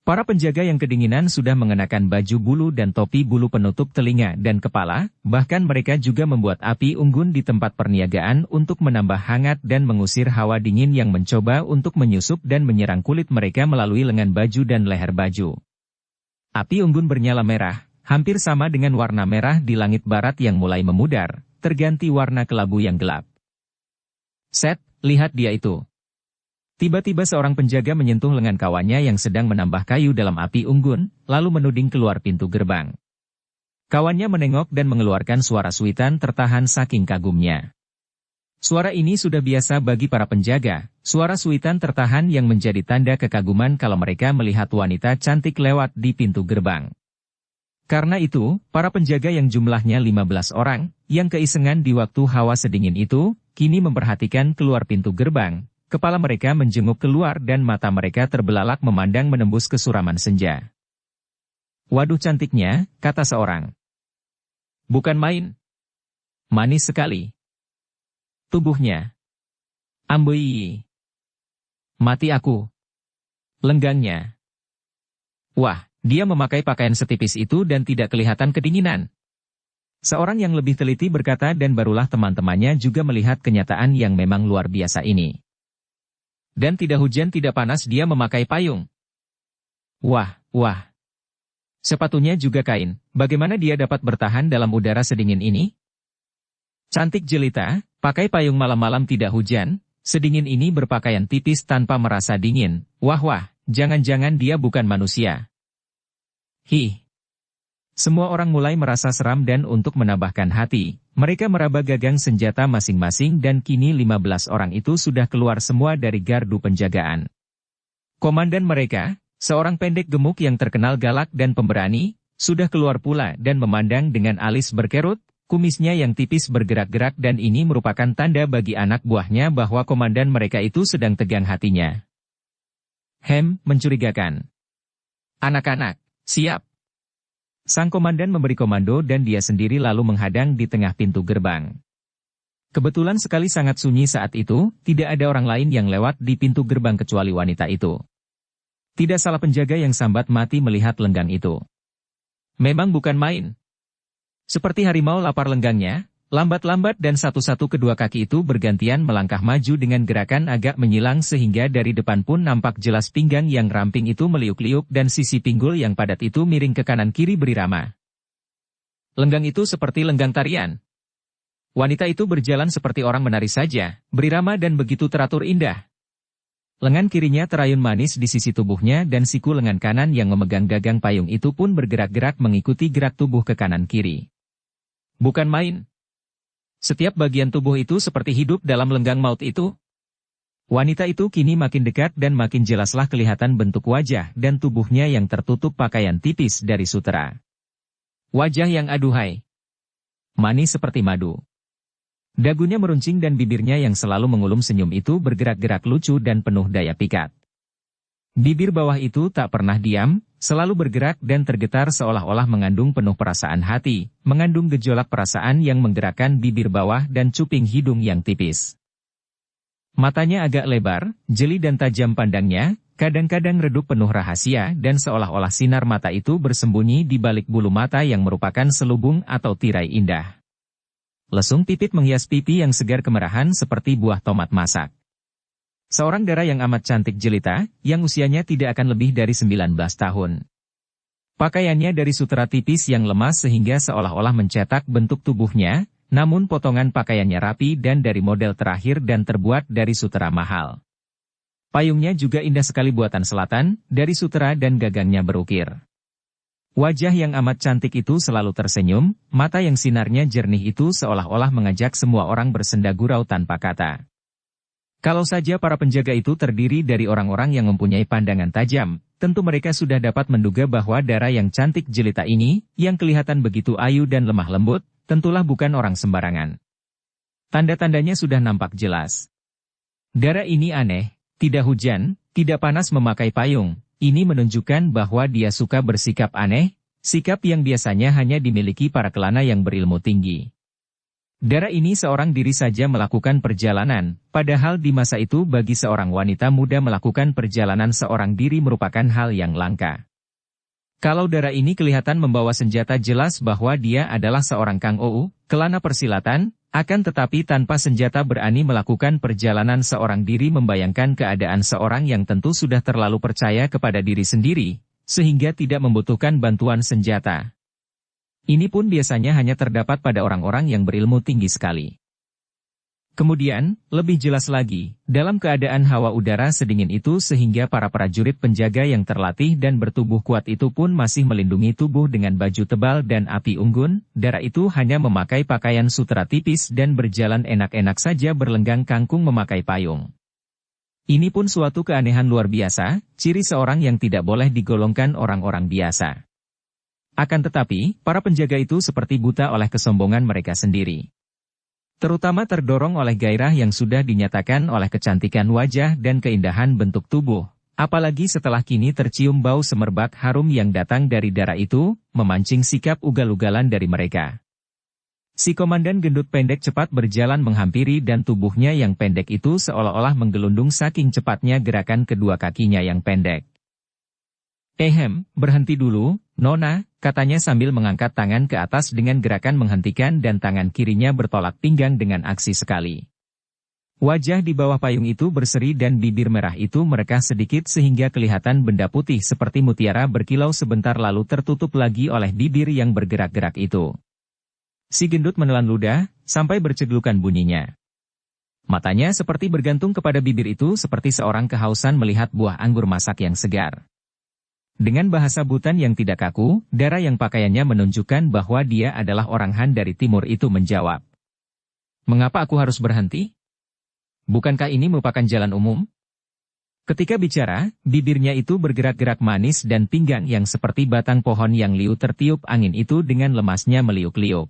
Para penjaga yang kedinginan sudah mengenakan baju bulu dan topi bulu penutup telinga dan kepala, bahkan mereka juga membuat api unggun di tempat perniagaan untuk menambah hangat dan mengusir hawa dingin yang mencoba untuk menyusup dan menyerang kulit mereka melalui lengan baju dan leher baju. Api unggun bernyala merah, hampir sama dengan warna merah di langit barat yang mulai memudar, terganti warna kelabu yang gelap. Set, lihat dia itu. Tiba-tiba seorang penjaga menyentuh lengan kawannya yang sedang menambah kayu dalam api unggun, lalu menuding keluar pintu gerbang. Kawannya menengok dan mengeluarkan suara suitan tertahan saking kagumnya. Suara ini sudah biasa bagi para penjaga, suara suitan tertahan yang menjadi tanda kekaguman kalau mereka melihat wanita cantik lewat di pintu gerbang. Karena itu, para penjaga yang jumlahnya 15 orang, yang keisengan di waktu hawa sedingin itu, kini memperhatikan keluar pintu gerbang, kepala mereka menjenguk keluar dan mata mereka terbelalak memandang menembus kesuraman senja. Waduh cantiknya, kata seorang. Bukan main. Manis sekali. Tubuhnya. Amboi. Mati aku. Lenggangnya. Wah. Dia memakai pakaian setipis itu dan tidak kelihatan kedinginan. Seorang yang lebih teliti berkata dan barulah teman-temannya juga melihat kenyataan yang memang luar biasa ini. Dan tidak hujan tidak panas dia memakai payung. Wah, wah. Sepatunya juga kain, bagaimana dia dapat bertahan dalam udara sedingin ini? Cantik jelita, pakai payung malam-malam tidak hujan, sedingin ini berpakaian tipis tanpa merasa dingin. Wah wah, jangan-jangan dia bukan manusia. Hi. Semua orang mulai merasa seram dan untuk menambahkan hati, mereka meraba gagang senjata masing-masing dan kini 15 orang itu sudah keluar semua dari gardu penjagaan. Komandan mereka, seorang pendek gemuk yang terkenal galak dan pemberani, sudah keluar pula dan memandang dengan alis berkerut, kumisnya yang tipis bergerak-gerak dan ini merupakan tanda bagi anak buahnya bahwa komandan mereka itu sedang tegang hatinya. Mencurigakan. Anak-anak. Siap. Sang komandan memberi komando dan dia sendiri lalu menghadang di tengah pintu gerbang. Kebetulan sekali sangat sunyi saat itu, tidak ada orang lain yang lewat di pintu gerbang kecuali wanita itu. Tidak salah penjaga yang sambat mati melihat lenggang itu. Memang bukan main. Seperti harimau lapar lenggangnya, lambat-lambat dan satu-satu kedua kaki itu bergantian melangkah maju dengan gerakan agak menyilang sehingga dari depan pun nampak jelas pinggang yang ramping itu meliuk-liuk dan sisi pinggul yang padat itu miring ke kanan kiri berirama. Lenggang itu seperti lenggang tarian. Wanita itu berjalan seperti orang menari saja, berirama dan begitu teratur indah. Lengan kirinya terayun manis di sisi tubuhnya dan siku lengan kanan yang memegang gagang payung itu pun bergerak-gerak mengikuti gerak tubuh ke kanan kiri. Bukan main. Setiap bagian tubuh itu seperti hidup dalam lenggang maut itu. Wanita itu kini makin dekat dan makin jelaslah kelihatan bentuk wajah dan tubuhnya yang tertutup pakaian tipis dari sutera. Wajah yang aduhai. Manis seperti madu. Dagunya meruncing dan bibirnya yang selalu mengulum senyum itu bergerak-gerak lucu dan penuh daya pikat. Bibir bawah itu tak pernah diam, selalu bergerak dan tergetar seolah-olah mengandung penuh perasaan hati, mengandung gejolak perasaan yang menggerakkan bibir bawah dan cuping hidung yang tipis. Matanya agak lebar, jeli dan tajam pandangnya, kadang-kadang redup penuh rahasia dan seolah-olah sinar mata itu bersembunyi di balik bulu mata yang merupakan selubung atau tirai indah. Lesung pipit menghias pipi yang segar kemerahan seperti buah tomat masak. Seorang Dara yang amat cantik jelita, yang usianya tidak akan lebih dari 19 tahun. Pakaiannya dari sutera tipis yang lemas sehingga seolah-olah mencetak bentuk tubuhnya, namun potongan pakaiannya rapi dan dari model terakhir dan terbuat dari sutera mahal. Payungnya juga indah sekali buatan selatan, dari sutera dan gagangnya berukir. Wajah yang amat cantik itu selalu tersenyum, mata yang sinarnya jernih itu seolah-olah mengajak semua orang bersenda gurau tanpa kata. Kalau saja para penjaga itu terdiri dari orang-orang yang mempunyai pandangan tajam, tentu mereka sudah dapat menduga bahwa Dara yang cantik jelita ini, yang kelihatan begitu ayu dan lemah lembut, tentulah bukan orang sembarangan. Tanda-tandanya sudah nampak jelas. Dara ini aneh, tidak hujan, tidak panas memakai payung, ini menunjukkan bahwa dia suka bersikap aneh, sikap yang biasanya hanya dimiliki para kelana yang berilmu tinggi. Dara ini seorang diri saja melakukan perjalanan, padahal di masa itu bagi seorang wanita muda melakukan perjalanan seorang diri merupakan hal yang langka. Kalau Dara ini kelihatan membawa senjata jelas bahwa dia adalah seorang Kang Ou, kelana persilatan, akan tetapi tanpa senjata berani melakukan perjalanan seorang diri membayangkan keadaan seorang yang tentu sudah terlalu percaya kepada diri sendiri, sehingga tidak membutuhkan bantuan senjata. Ini pun biasanya hanya terdapat pada orang-orang yang berilmu tinggi sekali. Kemudian, lebih jelas lagi, dalam keadaan hawa udara sedingin itu sehingga para prajurit penjaga yang terlatih dan bertubuh kuat itu pun masih melindungi tubuh dengan baju tebal dan api unggun, Dara itu hanya memakai pakaian sutera tipis dan berjalan enak-enak saja berlenggang kangkung memakai payung. Ini pun suatu keanehan luar biasa, ciri seorang yang tidak boleh digolongkan orang-orang biasa. Akan tetapi, para penjaga itu seperti buta oleh kesombongan mereka sendiri. Terutama terdorong oleh gairah yang sudah dinyatakan oleh kecantikan wajah dan keindahan bentuk tubuh. Apalagi setelah kini tercium bau semerbak harum yang datang dari Dara itu, memancing sikap ugal-ugalan dari mereka. Si komandan gendut pendek cepat berjalan menghampiri dan tubuhnya yang pendek itu seolah-olah menggelundung saking cepatnya gerakan kedua kakinya yang pendek. Berhenti dulu, Nona, katanya sambil mengangkat tangan ke atas dengan gerakan menghentikan dan tangan kirinya bertolak pinggang dengan aksi sekali. Wajah di bawah payung itu berseri dan bibir merah itu merekah sedikit sehingga kelihatan benda putih seperti mutiara berkilau sebentar lalu tertutup lagi oleh bibir yang bergerak-gerak itu. Si gendut menelan ludah, sampai berceglukan bunyinya. Matanya seperti bergantung kepada bibir itu seperti seorang kehausan melihat buah anggur masak yang segar. Dengan bahasa Butan yang tidak kaku, Dara yang pakaiannya menunjukkan bahwa dia adalah orang Han dari timur itu menjawab. Mengapa aku harus berhenti? Bukankah ini merupakan jalan umum? Ketika bicara, bibirnya itu bergerak-gerak manis dan pinggang yang seperti batang pohon yang liu tertiup angin itu dengan lemasnya meliuk-liuk.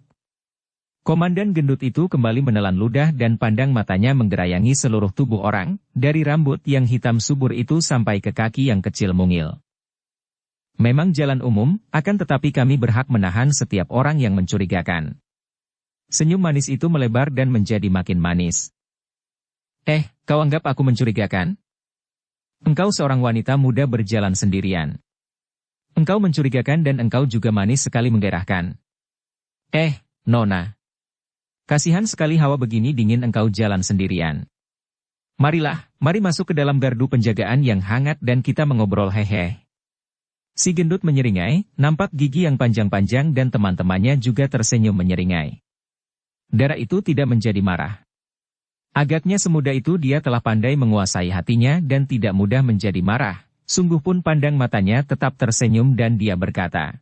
Komandan gendut itu kembali menelan ludah dan pandang matanya menggerayangi seluruh tubuh orang, dari rambut yang hitam subur itu sampai ke kaki yang kecil mungil. Memang jalan umum, akan tetapi kami berhak menahan setiap orang yang mencurigakan. Senyum manis itu melebar dan menjadi makin manis. Kau anggap aku mencurigakan? Engkau seorang wanita muda berjalan sendirian. Engkau mencurigakan dan engkau juga manis sekali menggairahkan. Nona. Kasihan sekali hawa begini dingin engkau jalan sendirian. Mari masuk ke dalam gardu penjagaan yang hangat dan kita mengobrol hehe. Si gendut menyeringai, nampak gigi yang panjang-panjang dan teman-temannya juga tersenyum menyeringai. Dara itu tidak menjadi marah. Agaknya semudah itu dia telah pandai menguasai hatinya dan tidak mudah menjadi marah. Sungguh pun pandang matanya tetap tersenyum dan dia berkata,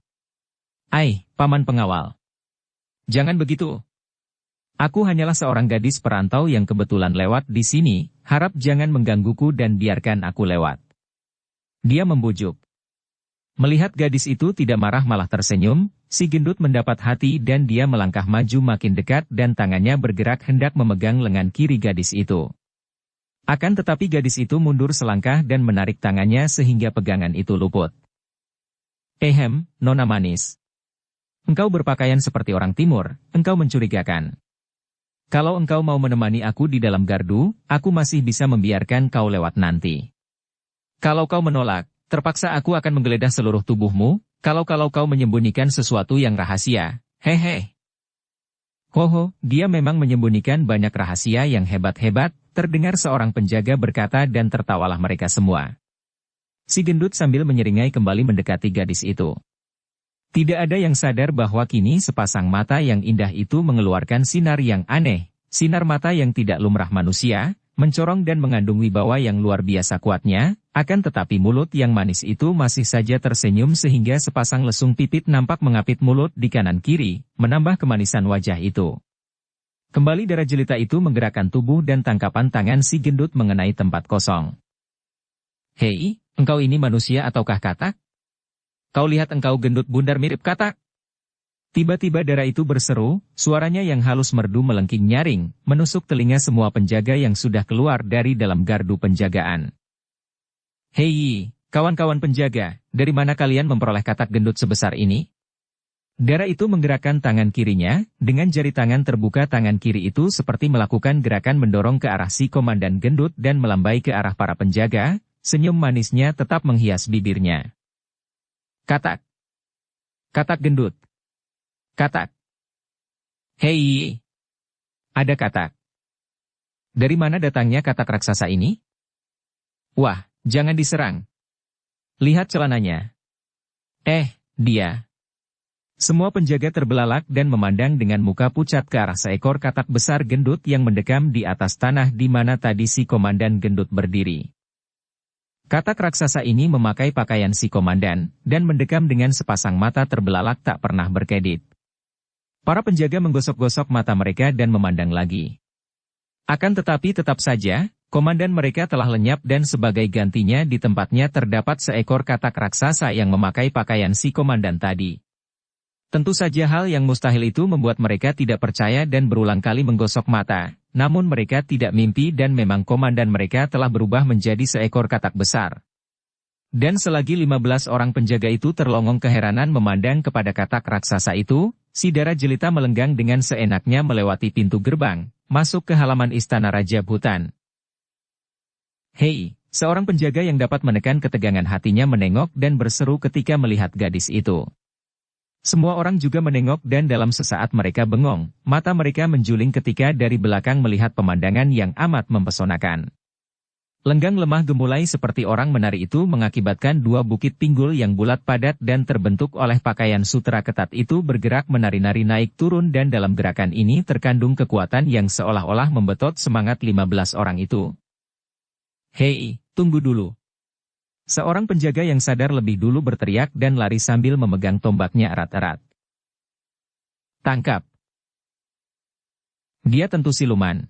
Paman pengawal. Jangan begitu. Aku hanyalah seorang gadis perantau yang kebetulan lewat di sini, harap jangan menggangguku dan biarkan aku lewat. Dia membujuk. Melihat gadis itu tidak marah malah tersenyum, si gendut mendapat hati dan dia melangkah maju makin dekat dan tangannya bergerak hendak memegang lengan kiri gadis itu. Akan tetapi gadis itu mundur selangkah dan menarik tangannya sehingga pegangan itu luput. Nona manis. Engkau berpakaian seperti orang timur, engkau mencurigakan. Kalau engkau mau menemani aku di dalam gardu, aku masih bisa membiarkan kau lewat nanti. Kalau kau menolak, terpaksa aku akan menggeledah seluruh tubuhmu, kalau kau menyembunyikan sesuatu yang rahasia, hehe. Hoho, dia memang menyembunyikan banyak rahasia yang hebat-hebat, terdengar seorang penjaga berkata dan tertawalah mereka semua. Si gendut sambil menyeringai kembali mendekati gadis itu. Tidak ada yang sadar bahwa kini sepasang mata yang indah itu mengeluarkan sinar yang aneh, sinar mata yang tidak lumrah manusia, mencorong dan mengandung wibawa yang luar biasa kuatnya, akan tetapi mulut yang manis itu masih saja tersenyum sehingga sepasang lesung pipit nampak mengapit mulut di kanan kiri, menambah kemanisan wajah itu. Kembali darah jelita itu menggerakkan tubuh dan tangkapan tangan si gendut mengenai tempat kosong. Hei, engkau ini manusia ataukah katak? Kau lihat engkau gendut bundar mirip katak? Tiba-tiba darah itu berseru, suaranya yang halus merdu melengking nyaring, menusuk telinga semua penjaga yang sudah keluar dari dalam gardu penjagaan. Hei, kawan-kawan penjaga, dari mana kalian memperoleh katak gendut sebesar ini? Darah itu menggerakkan tangan kirinya, dengan jari tangan terbuka tangan kiri itu seperti melakukan gerakan mendorong ke arah si komandan gendut dan melambai ke arah para penjaga, senyum manisnya tetap menghias bibirnya. Katak. Katak gendut. Katak. Hei. Ada katak. Dari mana datangnya katak raksasa ini? Wah, jangan diserang. Lihat celananya. Dia. Semua penjaga terbelalak dan memandang dengan muka pucat ke arah seekor katak besar gendut yang mendekam di atas tanah di mana tadi si komandan gendut berdiri. Katak raksasa ini memakai pakaian si komandan, dan mendekam dengan sepasang mata terbelalak tak pernah berkedip. Para penjaga menggosok-gosok mata mereka dan memandang lagi. Akan tetapi tetap saja, komandan mereka telah lenyap dan sebagai gantinya di tempatnya terdapat seekor katak raksasa yang memakai pakaian si komandan tadi. Tentu saja hal yang mustahil itu membuat mereka tidak percaya dan berulang kali menggosok mata, namun mereka tidak mimpi dan memang komandan mereka telah berubah menjadi seekor katak besar. Dan selagi 15 orang penjaga itu terlongong keheranan memandang kepada katak raksasa itu, si darah jelita melenggang dengan seenaknya melewati pintu gerbang, masuk ke halaman istana Raja Bhutan. Hei, seorang penjaga yang dapat menekan ketegangan hatinya menengok dan berseru ketika melihat gadis itu. Semua orang juga menengok dan dalam sesaat mereka bengong, mata mereka menjuling ketika dari belakang melihat pemandangan yang amat mempesonakan. Lenggang lemah gemulai seperti orang menari itu mengakibatkan dua bukit pinggul yang bulat padat dan terbentuk oleh pakaian sutra ketat itu bergerak menari-nari naik turun dan dalam gerakan ini terkandung kekuatan yang seolah-olah membetot semangat 15 orang itu. Hei, tunggu dulu. Seorang penjaga yang sadar lebih dulu berteriak dan lari sambil memegang tombaknya erat-erat. Tangkap. Dia tentu siluman.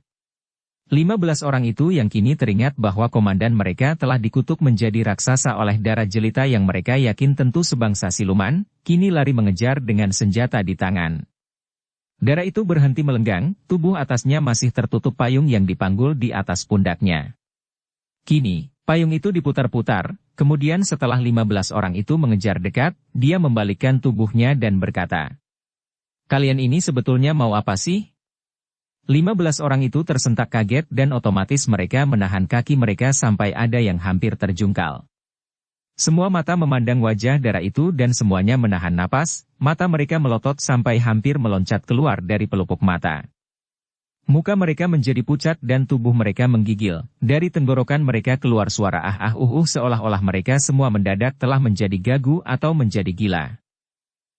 15 orang itu yang kini teringat bahwa komandan mereka telah dikutuk menjadi raksasa oleh darah jelita yang mereka yakin tentu sebangsa siluman, kini lari mengejar dengan senjata di tangan. Darah itu berhenti melenggang, tubuh atasnya masih tertutup payung yang dipanggul di atas pundaknya. Kini, payung itu diputar-putar, kemudian setelah 15 orang itu mengejar dekat, dia membalikkan tubuhnya dan berkata, "Kalian ini sebetulnya mau apa sih?" 15 orang itu tersentak kaget dan otomatis mereka menahan kaki mereka sampai ada yang hampir terjungkal. Semua mata memandang wajah darah itu dan semuanya menahan napas, mata mereka melotot sampai hampir meloncat keluar dari pelupuk mata. Muka mereka menjadi pucat dan tubuh mereka menggigil, dari tenggorokan mereka keluar suara seolah-olah mereka semua mendadak telah menjadi gagu atau menjadi gila.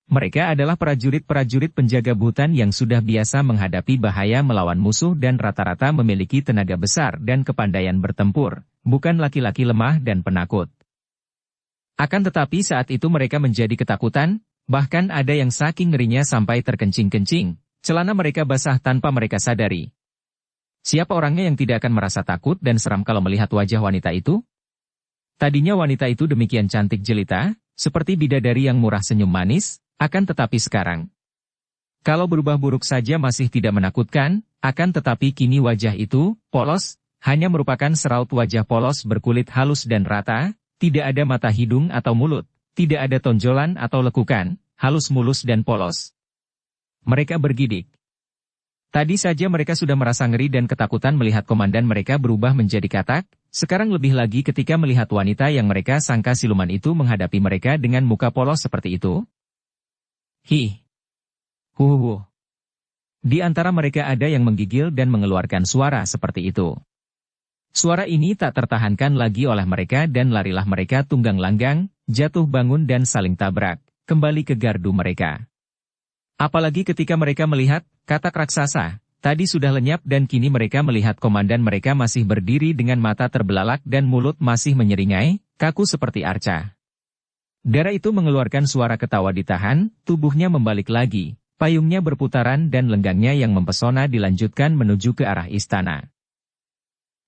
Mereka adalah prajurit-prajurit penjaga Bhutan yang sudah biasa menghadapi bahaya melawan musuh dan rata-rata memiliki tenaga besar dan kepandaian bertempur, bukan laki-laki lemah dan penakut. Akan tetapi saat itu mereka menjadi ketakutan, bahkan ada yang saking ngerinya sampai terkencing-kencing, celana mereka basah tanpa mereka sadari. Siapa orangnya yang tidak akan merasa takut dan seram kalau melihat wajah wanita itu? Tadinya wanita itu demikian cantik jelita, seperti bidadari yang murah senyum manis, akan tetapi sekarang, kalau berubah buruk saja masih tidak menakutkan, akan tetapi kini wajah itu, polos, hanya merupakan seraut wajah polos berkulit halus dan rata, tidak ada mata hidung atau mulut, tidak ada tonjolan atau lekukan, halus mulus dan polos. Mereka bergidik. Tadi saja mereka sudah merasa ngeri dan ketakutan melihat komandan mereka berubah menjadi katak, sekarang lebih lagi ketika melihat wanita yang mereka sangka siluman itu menghadapi mereka dengan muka polos seperti itu. Di antara mereka ada yang menggigil dan mengeluarkan suara seperti itu. Suara ini tak tertahankan lagi oleh mereka dan larilah mereka tunggang langgang, jatuh bangun dan saling tabrak, kembali ke gardu mereka. Apalagi ketika mereka melihat, katak raksasa, tadi sudah lenyap dan kini mereka melihat komandan mereka masih berdiri dengan mata terbelalak dan mulut masih menyeringai, kaku seperti arca. Dara itu mengeluarkan suara ketawa ditahan, tubuhnya membalik lagi, payungnya berputaran dan lenggangnya yang mempesona dilanjutkan menuju ke arah istana.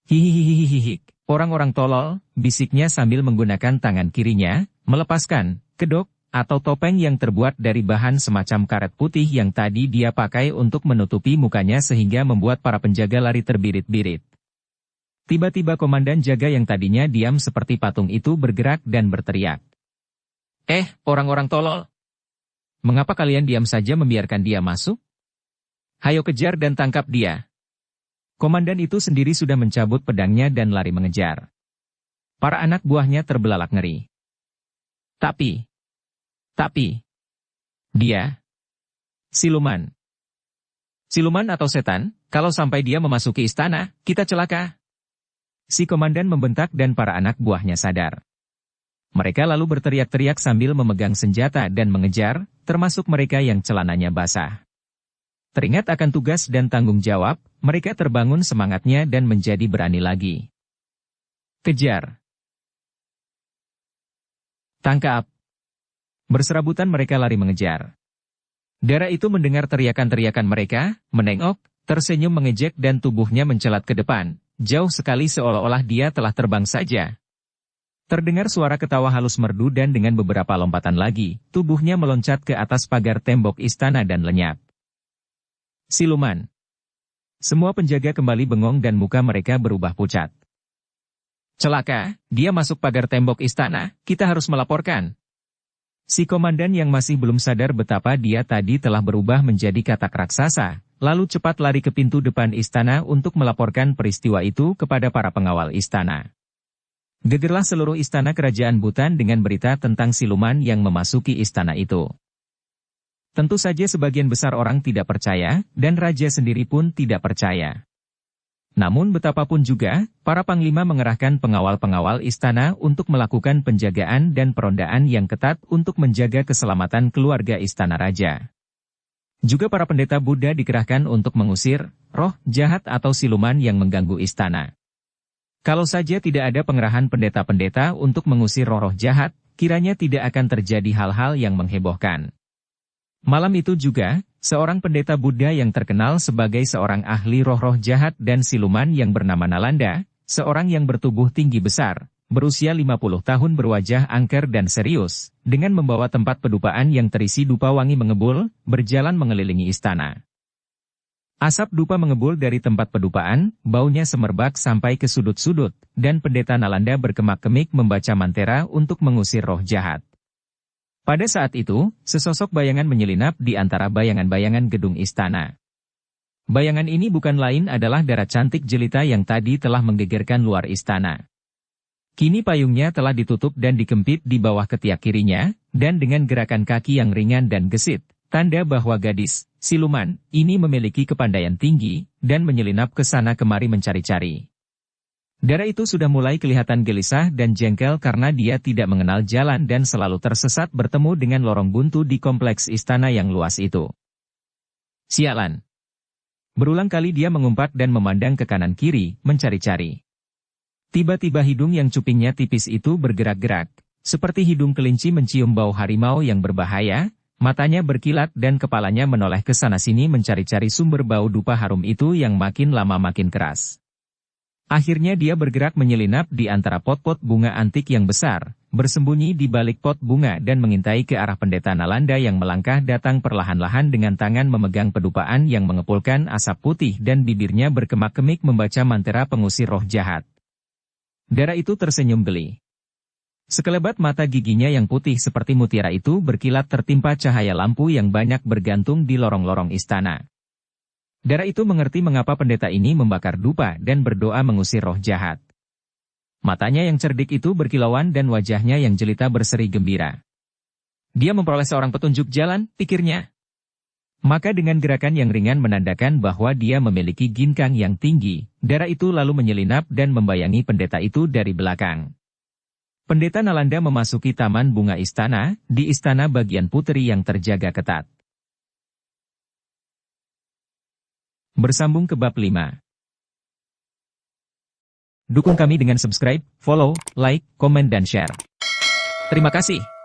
Hihihihihi, orang-orang tolol, bisiknya sambil menggunakan tangan kirinya, melepaskan kedok atau topeng yang terbuat dari bahan semacam karet putih yang tadi dia pakai untuk menutupi mukanya sehingga membuat para penjaga lari terbirit-birit. Tiba-tiba komandan jaga yang tadinya diam seperti patung itu bergerak dan berteriak. Orang-orang tolol! Mengapa kalian diam saja membiarkan dia masuk? Hayo kejar dan tangkap dia. Komandan itu sendiri sudah mencabut pedangnya dan lari mengejar. Para anak buahnya terbelalak ngeri. Tapi, dia, siluman. Siluman atau setan, kalau sampai dia memasuki istana, kita celaka. Si komandan membentak dan para anak buahnya sadar. Mereka lalu berteriak-teriak sambil memegang senjata dan mengejar, termasuk mereka yang celananya basah. Teringat akan tugas dan tanggung jawab, mereka terbangun semangatnya dan menjadi berani lagi. Kejar. Tangkap. Berserabutan mereka lari mengejar. Dara itu mendengar teriakan-teriakan mereka, menengok, tersenyum mengejek dan tubuhnya mencelat ke depan, jauh sekali seolah-olah dia telah terbang saja. Terdengar suara ketawa halus merdu dan dengan beberapa lompatan lagi, tubuhnya meloncat ke atas pagar tembok istana dan lenyap. Siluman. Semua penjaga kembali bengong dan muka mereka berubah pucat. Celaka, dia masuk pagar tembok istana, kita harus melaporkan. Si komandan yang masih belum sadar betapa dia tadi telah berubah menjadi katak raksasa, lalu cepat lari ke pintu depan istana untuk melaporkan peristiwa itu kepada para pengawal istana. Gegerlah seluruh istana kerajaan Butan dengan berita tentang siluman yang memasuki istana itu. Tentu saja sebagian besar orang tidak percaya, dan raja sendiri pun tidak percaya. Namun betapapun juga, para panglima mengerahkan pengawal-pengawal istana untuk melakukan penjagaan dan perondaan yang ketat untuk menjaga keselamatan keluarga istana raja. Juga para pendeta Buddha dikerahkan untuk mengusir roh jahat atau siluman yang mengganggu istana. Kalau saja tidak ada pengerahan pendeta-pendeta untuk mengusir roh-roh jahat, kiranya tidak akan terjadi hal-hal yang menghebohkan. Malam itu juga, seorang pendeta Buddha yang terkenal sebagai seorang ahli roh-roh jahat dan siluman yang bernama Nalanda, seorang yang bertubuh tinggi besar, berusia 50 tahun berwajah angker dan serius, dengan membawa tempat pedupaan yang terisi dupa wangi mengebul, berjalan mengelilingi istana. Asap dupa mengebul dari tempat pedupaan, baunya semerbak sampai ke sudut-sudut, dan pendeta Nalanda berkemak-kemik membaca mantera untuk mengusir roh jahat. Pada saat itu, sesosok bayangan menyelinap di antara bayangan-bayangan gedung istana. Bayangan ini bukan lain adalah Dara cantik jelita yang tadi telah menggegerkan luar istana. Kini payungnya telah ditutup dan dikempit di bawah ketiak kirinya, dan dengan gerakan kaki yang ringan dan gesit, tanda bahwa gadis, siluman, ini memiliki kepandaian tinggi, dan menyelinap ke sana kemari mencari-cari. Dara itu sudah mulai kelihatan gelisah dan jengkel karena dia tidak mengenal jalan dan selalu tersesat bertemu dengan lorong buntu di kompleks istana yang luas itu. Sialan. Berulang kali dia mengumpat dan memandang ke kanan kiri, mencari-cari. Tiba-tiba hidung yang cupingnya tipis itu bergerak-gerak, seperti hidung kelinci mencium bau harimau yang berbahaya, matanya berkilat dan kepalanya menoleh ke sana-sini mencari-cari sumber bau dupa harum itu yang makin lama makin keras. Akhirnya dia bergerak menyelinap di antara pot-pot bunga antik yang besar, bersembunyi di balik pot bunga dan mengintai ke arah pendeta Nalanda yang melangkah datang perlahan-lahan dengan tangan memegang pedupaan yang mengepulkan asap putih dan bibirnya berkemak-kemik membaca mantera pengusir roh jahat. Dara itu tersenyum geli. Sekelebat mata giginya yang putih seperti mutiara itu berkilat tertimpa cahaya lampu yang banyak bergantung di lorong-lorong istana. Dara itu mengerti mengapa pendeta ini membakar dupa dan berdoa mengusir roh jahat. Matanya yang cerdik itu berkilauan dan wajahnya yang jelita berseri gembira. Dia memperoleh seorang petunjuk jalan, pikirnya. Maka dengan gerakan yang ringan menandakan bahwa dia memiliki ginkang yang tinggi, darah itu lalu menyelinap dan membayangi pendeta itu dari belakang. Pendeta Nalanda memasuki taman bunga istana, di istana bagian putri yang terjaga ketat. Bersambung ke bab 5. Dukung kami dengan subscribe, follow, like, komen dan share. Terima kasih.